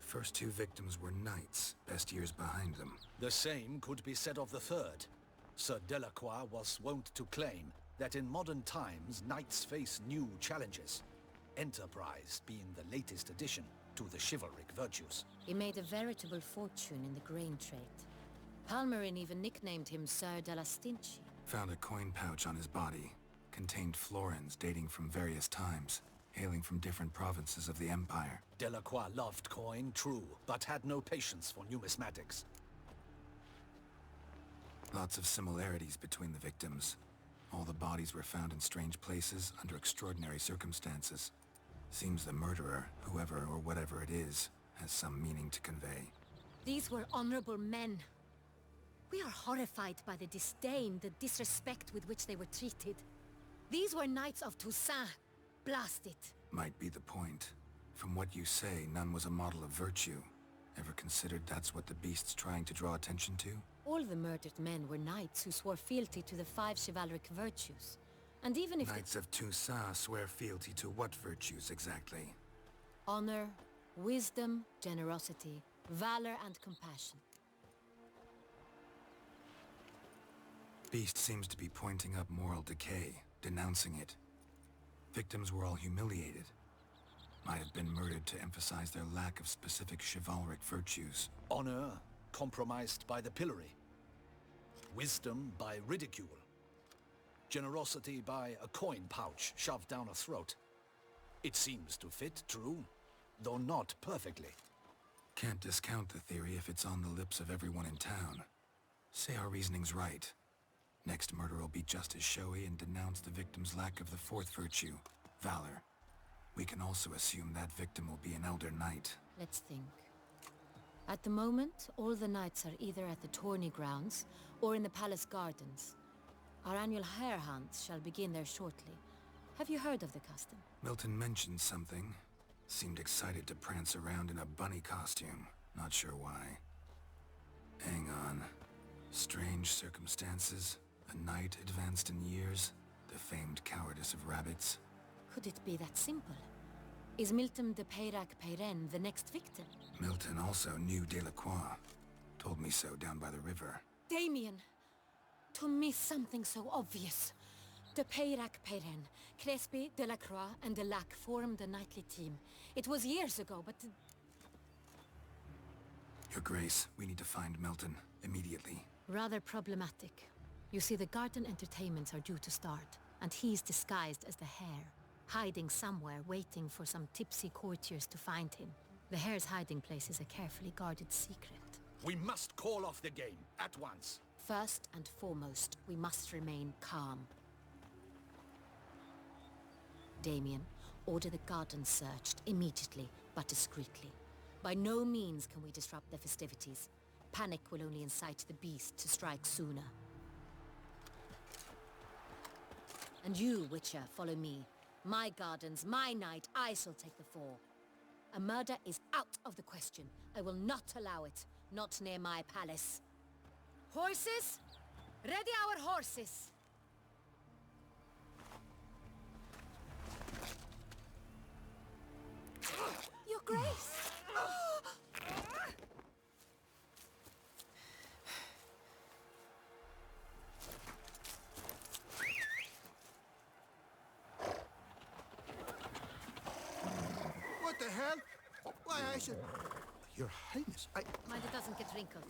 first two victims were knights, best years behind them. The same could be said of the third. Sir Delacroix was wont to claim that in modern times, knights face new challenges, enterprise being the latest addition to the chivalric virtues. He made a veritable fortune in the grain trade. Palmerin even nicknamed him Sir de la Stinchi. Found a coin pouch on his body. Contained florins dating from various times, hailing from different provinces of the Empire. Delacroix loved coin, true, but had no patience for numismatics. Lots of similarities between the victims. All the bodies were found in strange places under extraordinary circumstances. Seems the murderer, whoever or whatever it is, has some meaning to convey. These were honorable men. We are horrified by the disdain, the disrespect with which they were treated. These were knights of Toussaint. Blast it. Might be the point. From what you say, none was a model of virtue. Ever considered that's what the beast's trying to draw attention to? All the murdered men were knights who swore fealty to the 5 chivalric virtues. And even if Knights of Toussaint swear fealty to what virtues exactly? honor, wisdom, generosity, valor, and compassion. Beast seems to be pointing up moral decay, denouncing it. Victims were all humiliated. Might have been murdered to emphasize their lack of specific chivalric virtues. Honor compromised by the pillory. Wisdom by ridicule. Generosity by a coin pouch shoved down a throat. It seems to fit, true, though not perfectly. Can't discount the theory if it's on the lips of everyone in town. Say our reasoning's right. Next murder will be just as showy and denounce the victim's lack of the fourth virtue, valor. We can also assume that victim will be an elder knight. Let's think. At the moment, all the knights are either at the tourney grounds or in the palace gardens. Our annual hare hunts shall begin there shortly. Have you heard of the custom? Milton mentioned something. Seemed excited to prance around in a bunny costume. Not sure why. Hang on. Strange circumstances. A knight advanced in years. The famed cowardice of rabbits. Could it be that simple? Is Milton de Peyrac-Peyren the next victim? Milton also knew Delacroix. Told me so down by the river. Damien! To miss something so obvious. De Peyrac-Peyren, Crespi, Delacroix, and Delac formed a knightly team. It was years ago, but... Your Grace, we need to find Milton. Immediately. Rather problematic. You see, the garden entertainments are due to start, and he's disguised as the hare, hiding somewhere, waiting for some tipsy courtiers to find him. The hare's hiding place is a carefully guarded secret. We must call off the game, at once. First and foremost, we must remain calm. Damien, order the garden searched immediately, but discreetly. By no means can we disrupt the festivities. Panic will only incite the beast to strike sooner. And you, Witcher, follow me. My gardens, my night, I shall take the fall. A murder is out of the question. I will not allow it. Not near my palace. Horses? Ready our horses! Your Grace! What the hell? Why, I should... Your Highness, I... Mind it doesn't get wrinkled.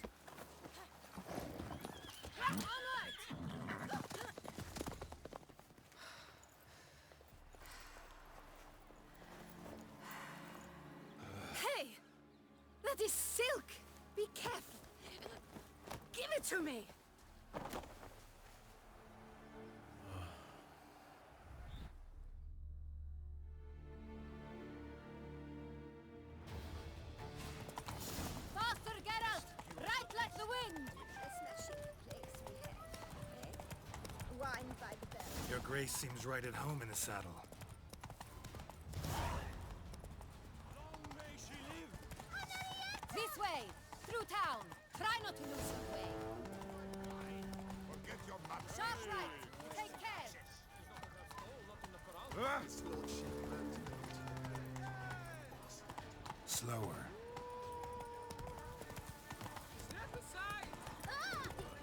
Silk! Be careful! Give it to me! Faster, Geralt! Right like the wind! A smashing place we have, eh? Wine by the bell. Your Grace seems right at home in the saddle. This way! Through town! Try not to lose your way! Forget your manners. Sharp right! Take care! Slower.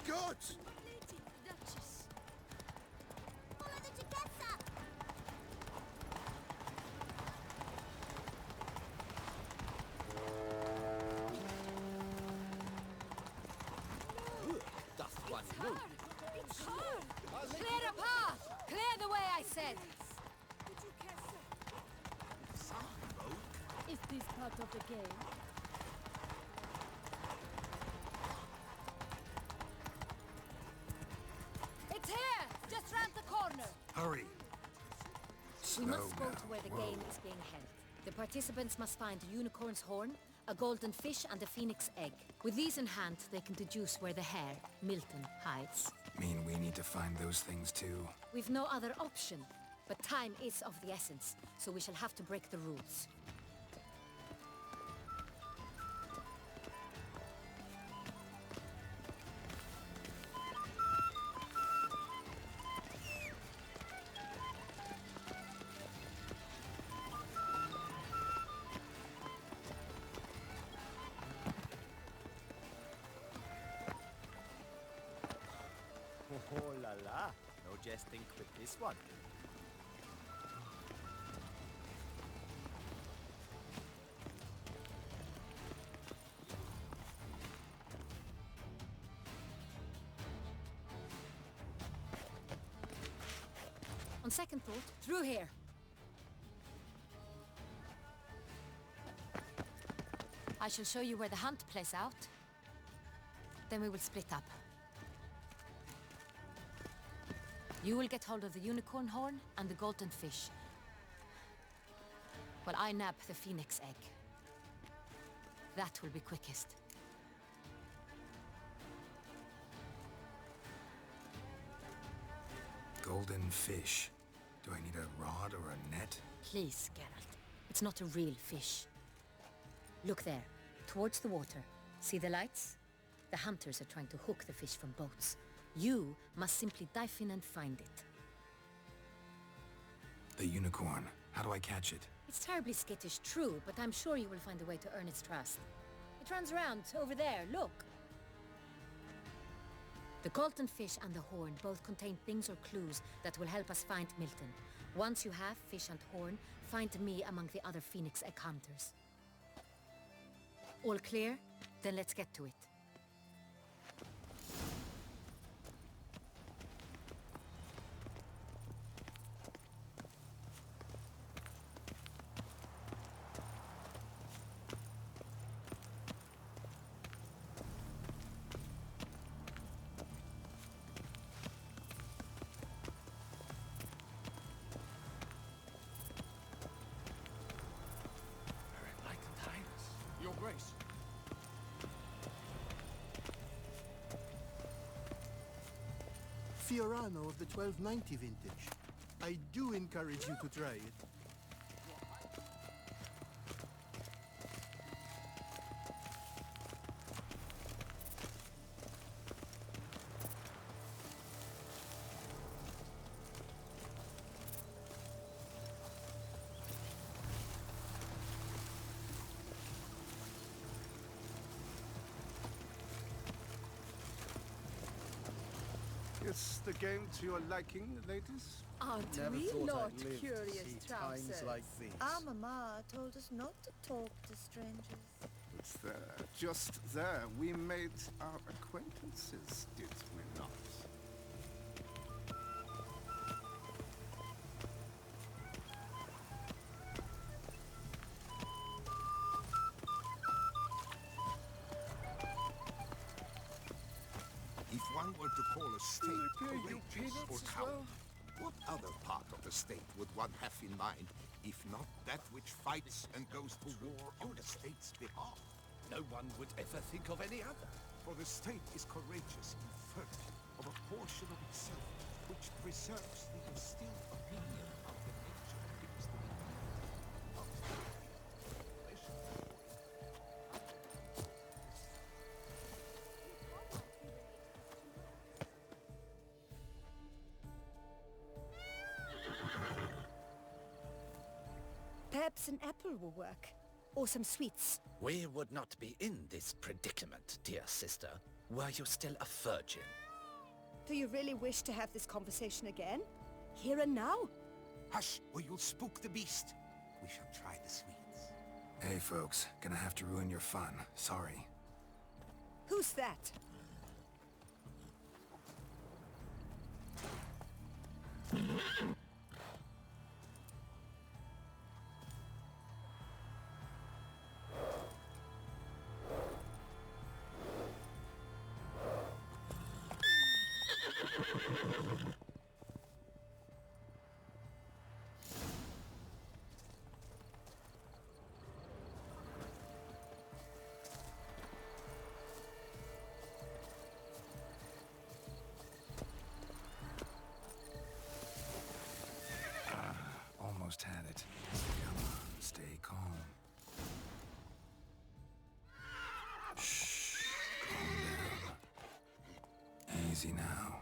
Good! Lady Duchess. Follow the Jacassa! Doth one know? It's her! Clear a path! Clear the way, I said! Is this part of the game? It's here! Just round the corner! Hurry. We Slow must go now. to where the Whoa. game is being held. The participants must find a unicorn's horn, a golden fish, and a phoenix egg. With these in hand, they can deduce where the hare, Milton, hides. Mean we need to find those things too? We've no other option, but time is of the essence, so we shall have to break the rules. Oh la la. No jesting with this one. On second thought, through here. I shall show you where the hunt plays out. Then we will split up. You will get hold of the unicorn horn and the golden fish. While I nab the phoenix egg. That will be quickest. Golden fish. Do I need a rod or a net? Please, Geralt. It's not a real fish. Look there, towards the water. See the lights? The hunters are trying to hook the fish from boats. You must simply dive in and find it. The unicorn. How do I catch it? It's terribly skittish, true, but I'm sure you will find a way to earn its trust. It runs around, over there, look. The golden fish and the horn both contain things or clues that will help us find Milton. Once you have fish and horn, find me among the other phoenix egg hunters. All clear? Then let's get to it. Your Grace. Fiorano of the 1290 vintage. I do encourage you to try it. Is the game to your liking, ladies? Aren't Never we, thought Lord I'd live to Curious see Trousers? times like these. Our mama told us not to talk to strangers. It's there, just there. We made our acquaintances, did we not? one were to call a state courageous or coward, what other part of the state would one have in mind, if not that which fights and goes to war on the state's behalf? No one would ever think of any other. For the state is courageous in fact of a portion of itself which preserves the instilled opinion of the nature it is to be. Perhaps an apple will work. Or some sweets. We would not be in this predicament, dear sister, were you still a virgin. Do you really wish to have this conversation again? Here and now? Hush, or you'll spook the beast. We shall try the sweets. Hey folks, gonna have to ruin your fun. Sorry. Who's that? Almost had it. Come on, stay calm. Shh. Calm down. Easy now.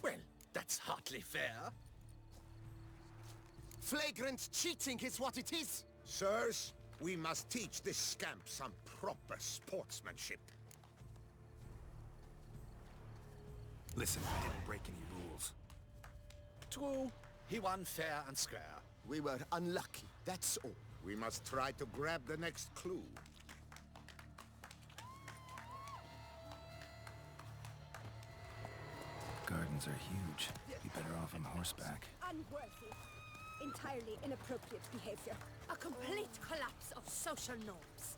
Well, that's hardly fair. Flagrant cheating is what it is! Sirs, we must teach this scamp some proper sportsmanship. Listen, I didn't break any rules. True, he won fair and square. We were unlucky, that's all. We must try to grab the next clue. Gardens are huge. Be better off on horseback. Unworthy. Entirely inappropriate behavior. A complete collapse of social norms.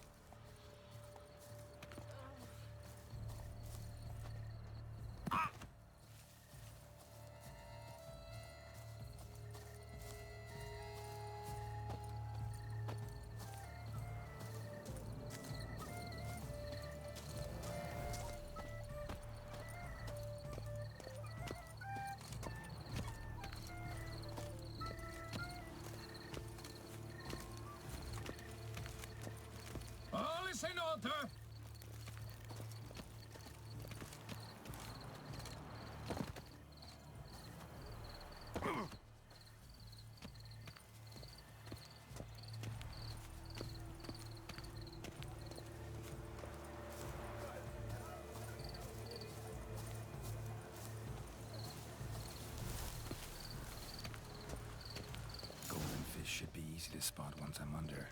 All is in order. Golden fish should be easy to spot once I'm under.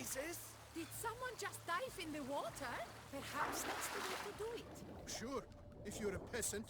Jesus? Did someone just dive in the water? Perhaps that's the way to do it. Sure, if you're a peasant.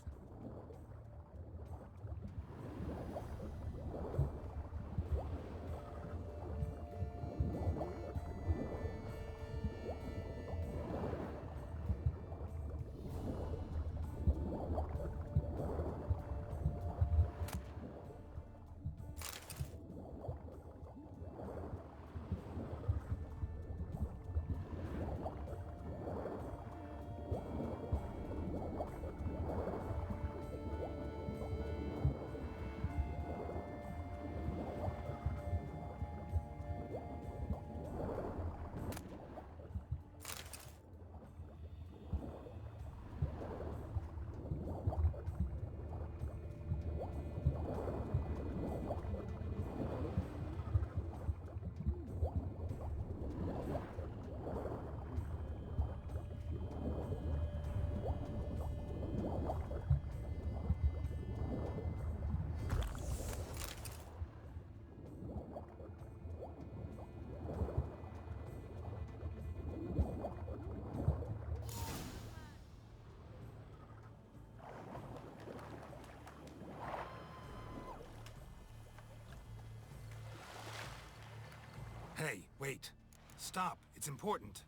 Hey, wait. Stop. It's important.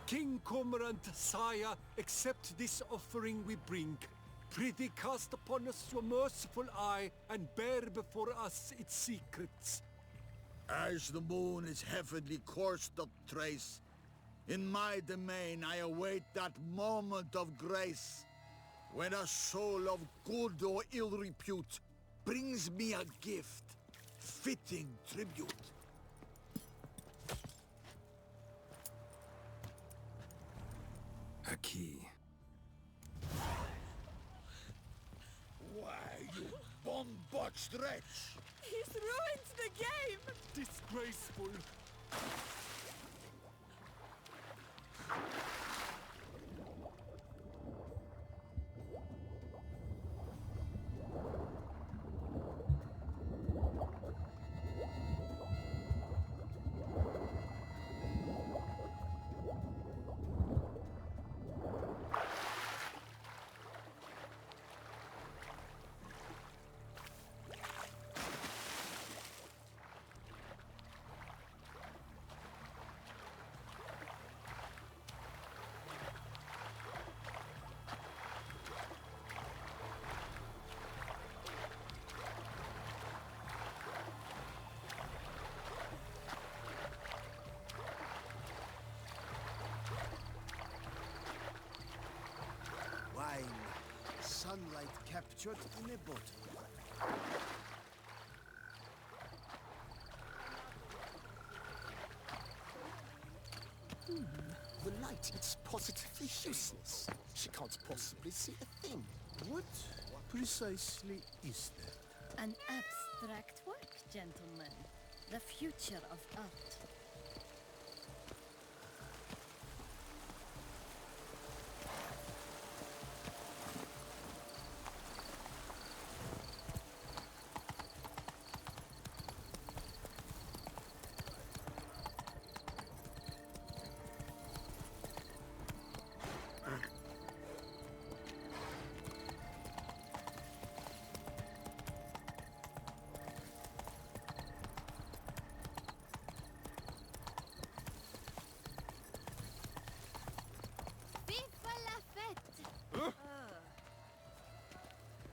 King Cormorant, sire, accept this offering we bring. Prithee cast upon us your merciful eye, and bear before us its secrets. As the moon is heavenly coursed of trace, in my domain I await that moment of grace, when a soul of good or ill repute brings me a gift, fitting tribute. A key. Why, you bomb-botched wretch! He's ruined the game! Disgraceful. Wine. Sunlight captured in a bottle. The light is positively useless. She can't possibly see a thing. What precisely is that? An abstract work, gentlemen. The future of art.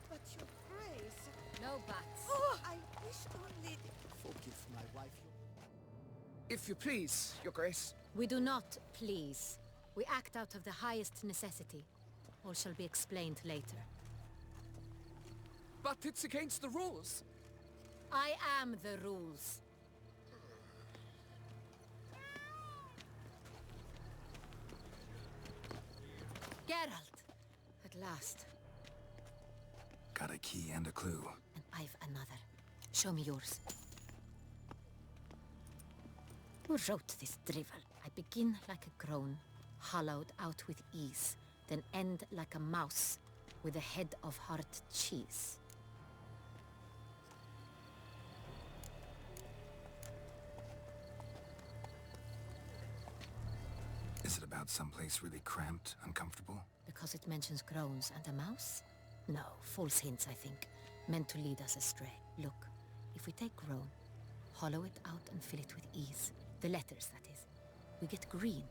But your grace... No buts. Oh, I wish only... Forgive my wife. If you please, Your Grace. We do not please. We act out of the highest necessity. All shall be explained later. But it's against the rules. I am the rules. Geralt! At last. Got a key and a clue. And I've another. Show me yours. Who wrote this drivel? I begin like a groan, hollowed out with ease, then end like a mouse with a head of hard cheese. Is it about someplace really cramped, uncomfortable? Because it mentions groans and a mouse? No, false hints, I think. Meant to lead us astray. Look, if we take groan, hollow it out and fill it with ease. The letters, that is. We get green.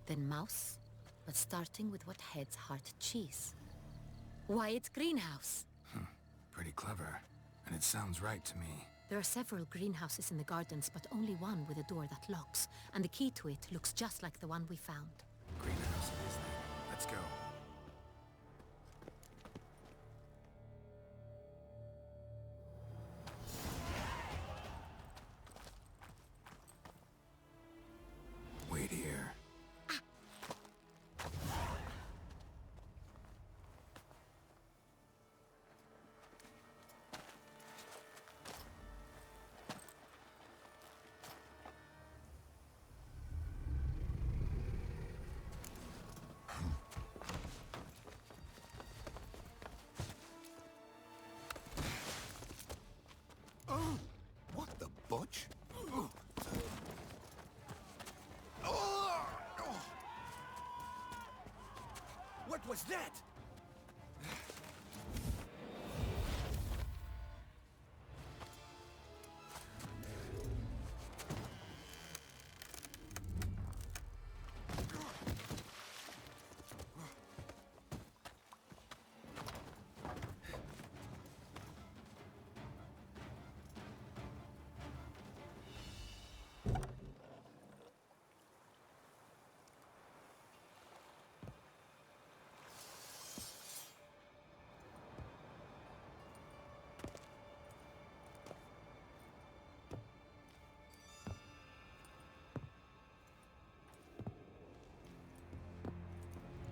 Then mouse, but starting with what heads heart cheese. Why, it's greenhouse! Pretty clever. And it sounds right to me. There are several greenhouses in the gardens, but only one with a door that locks. And the key to it looks just like the one we found. Greenhouse it is then. Let's go. Wait here. What the butch? What was that?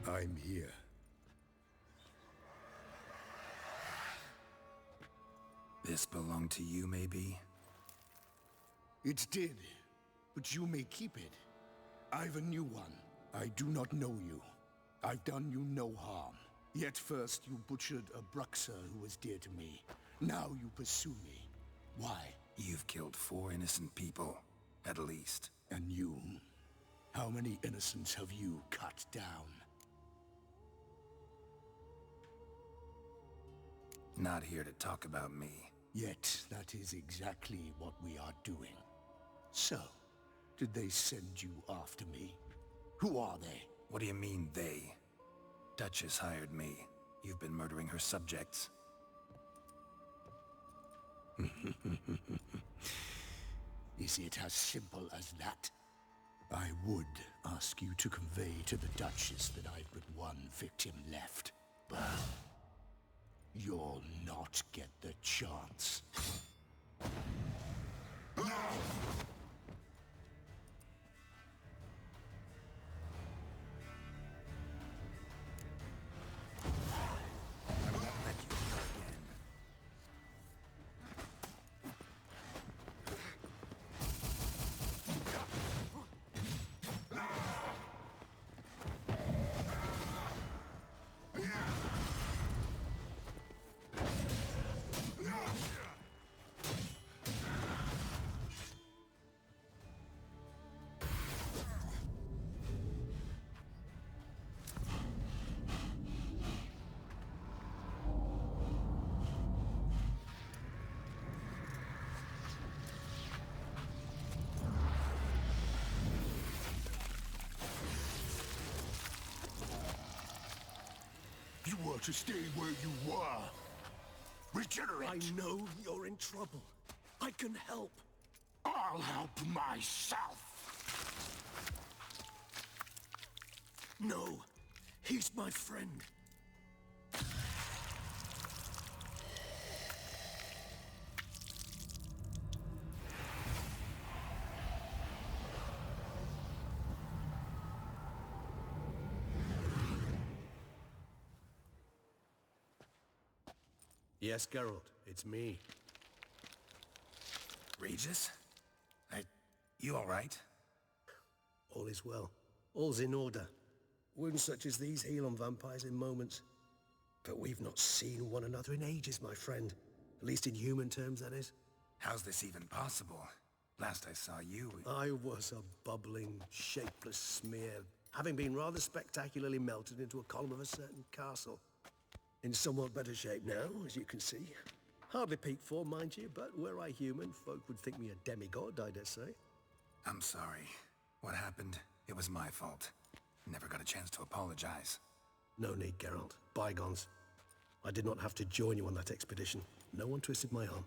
I'm here. This belonged to you, maybe? It did, but you may keep it. I've a new one. I do not know you. I've done you no harm. Yet first you butchered a Bruxer who was dear to me. Now you pursue me. Why? You've killed 4 innocent people, at least. And you? How many innocents have you cut down? Not here to talk about me. Yet that is exactly what we are doing. So, did they send you after me? Who are they? What do you mean, they? Duchess hired me. You've been murdering her subjects. Is it as simple as that? I would ask you to convey to the Duchess that I've but one victim left, but you'll not get the chance. You were to stay where you were. Regenerate. I know you're in trouble. I can help. I'll help myself. No, he's my friend. Yes, Geralt, it's me. Regis? You all right? All is well. All's in order. Wounds such as these heal on vampires in moments. But we've not seen one another in ages, my friend. At least in human terms, that is. How's this even possible? Last I saw you... I was a bubbling, shapeless smear, having been rather spectacularly melted into a column of a certain castle. In somewhat better shape now, as you can see. Hardly peak form, mind you, but were I human, folk would think me a demigod, I dare say. I'm sorry. What happened? It was my fault. Never got a chance to apologize. No need, Geralt. Bygones. I did not have to join you on that expedition. No one twisted my arm.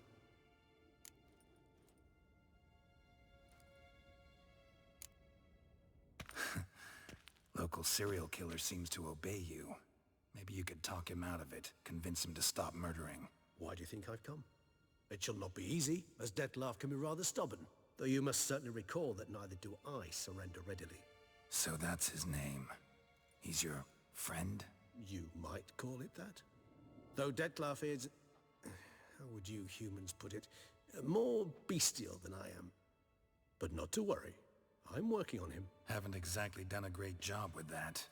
Local serial killer seems to obey you. Maybe you could talk him out of it, convince him to stop murdering. Why do you think I've come? It shall not be easy, as Dettlaff can be rather stubborn. Though you must certainly recall that neither do I surrender readily. So that's his name. He's your friend? You might call it that. Though Dettlaff is... how would you humans put it? More bestial than I am. But not to worry. I'm working on him. Haven't exactly done a great job with that.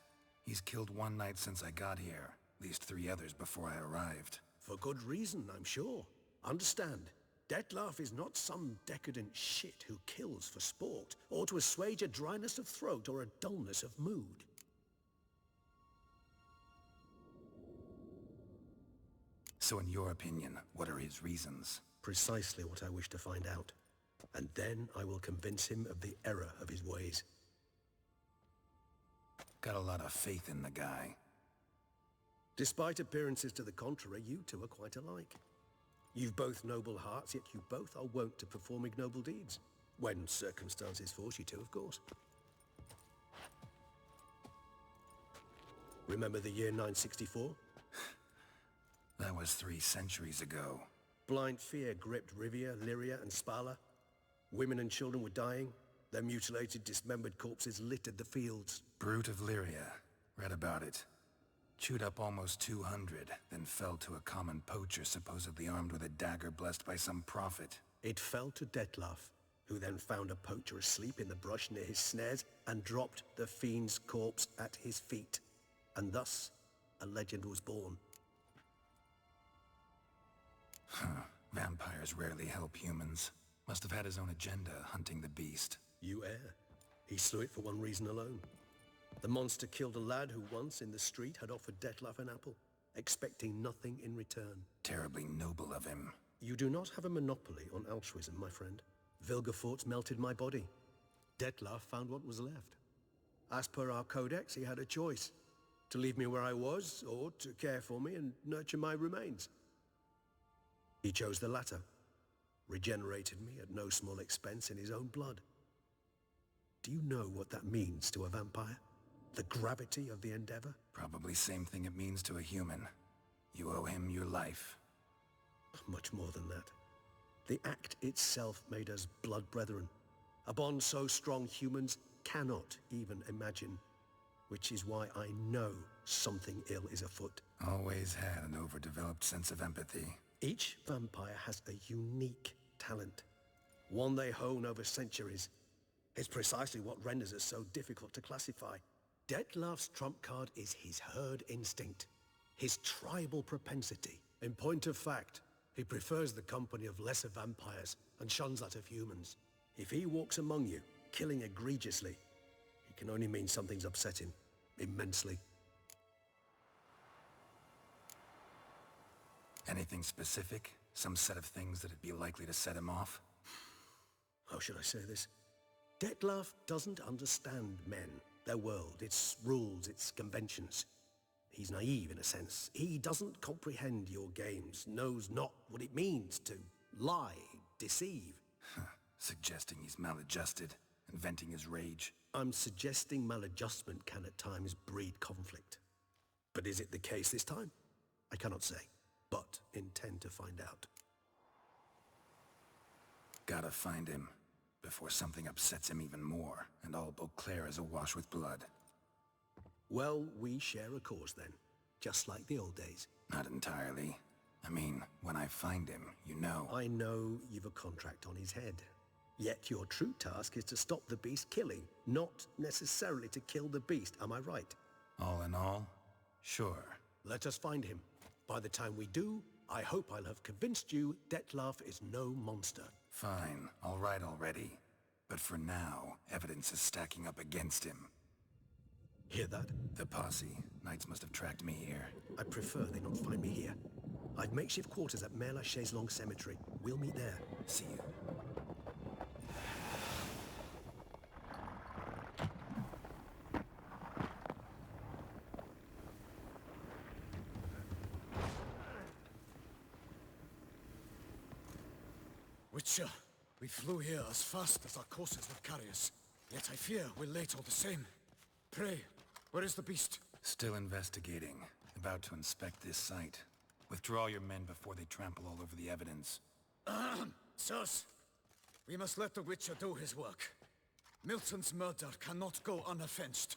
He's killed one knight since I got here. At least 3 others before I arrived. For good reason, I'm sure. Understand, Dettlaff is not some decadent shit who kills for sport, or to assuage a dryness of throat or a dullness of mood. So in your opinion, what are his reasons? Precisely what I wish to find out. And then I will convince him of the error of his ways. Got a lot of faith in the guy. Despite appearances to the contrary, you two are quite alike. You've both noble hearts, yet you both are wont to perform ignoble deeds. When circumstances force you to, of course. Remember the year 964? That was 3 centuries ago. Blind fear gripped Rivia, Lyria, and Spala. Women and children were dying. Their mutilated, dismembered corpses littered the fields. Brute of Lyria. Read about it. Chewed up almost 200, then fell to a common poacher supposedly armed with a dagger blessed by some prophet. It fell to Dettlaff, who then found a poacher asleep in the brush near his snares and dropped the fiend's corpse at his feet. And thus, a legend was born. Vampires rarely help humans. Must have had his own agenda, hunting the beast. You err. He slew it for one reason alone. The monster killed a lad who once, in the street, had offered Dettlaff an apple, expecting nothing in return. Terribly noble of him. You do not have a monopoly on altruism, my friend. Vilgefortz melted my body. Dettlaff found what was left. As per our codex, he had a choice. To leave me where I was, or to care for me and nurture my remains. He chose the latter. Regenerated me at no small expense in his own blood. Do you know what that means to a vampire? The gravity of the endeavor? Probably same thing it means to a human. You owe him your life. Much more than that. The act itself made us blood brethren. A bond so strong humans cannot even imagine. Which is why I know something ill is afoot. Always had an overdeveloped sense of empathy. Each vampire has a unique talent. One they hone over centuries. It's precisely what renders us so difficult to classify. Dettlaff's trump card is his herd instinct. His tribal propensity. In point of fact, he prefers the company of lesser vampires and shuns that of humans. If he walks among you, killing egregiously, it can only mean something's upset him. Immensely. Anything specific? Some set of things that'd be likely to set him off? How should I say this? Dettlaff doesn't understand men, their world, its rules, its conventions. He's naive in a sense. He doesn't comprehend your games, knows not what it means to lie, deceive. Suggesting he's maladjusted, and venting his rage. I'm suggesting maladjustment can at times breed conflict. But is it the case this time? I cannot say, but intend to find out. Gotta find him, before something upsets him even more, and all Beauclair is awash with blood. Well, we share a cause then, just like the old days. Not entirely. I mean, when I find him, you know. I know you've a contract on his head. Yet your true task is to stop the beast killing, not necessarily to kill the beast, am I right? All in all, sure. Let us find him. By the time we do, I hope I'll have convinced you Dettlaff is no monster. Fine, all right already. But for now, evidence is stacking up against him. Hear that? The posse. Knights must have tracked me here. I prefer they not find me here. I've makeshift quarters at Mère la Chaise-Longue Cemetery. We'll meet there. See you. Witcher, we flew here as fast as our courses would carry us. Yet I fear we're late all the same. Pray, where is the beast? Still investigating. About to inspect this site. Withdraw your men before they trample all over the evidence. Sirs, we must let the Witcher do his work. Milton's murder cannot go unoffensed.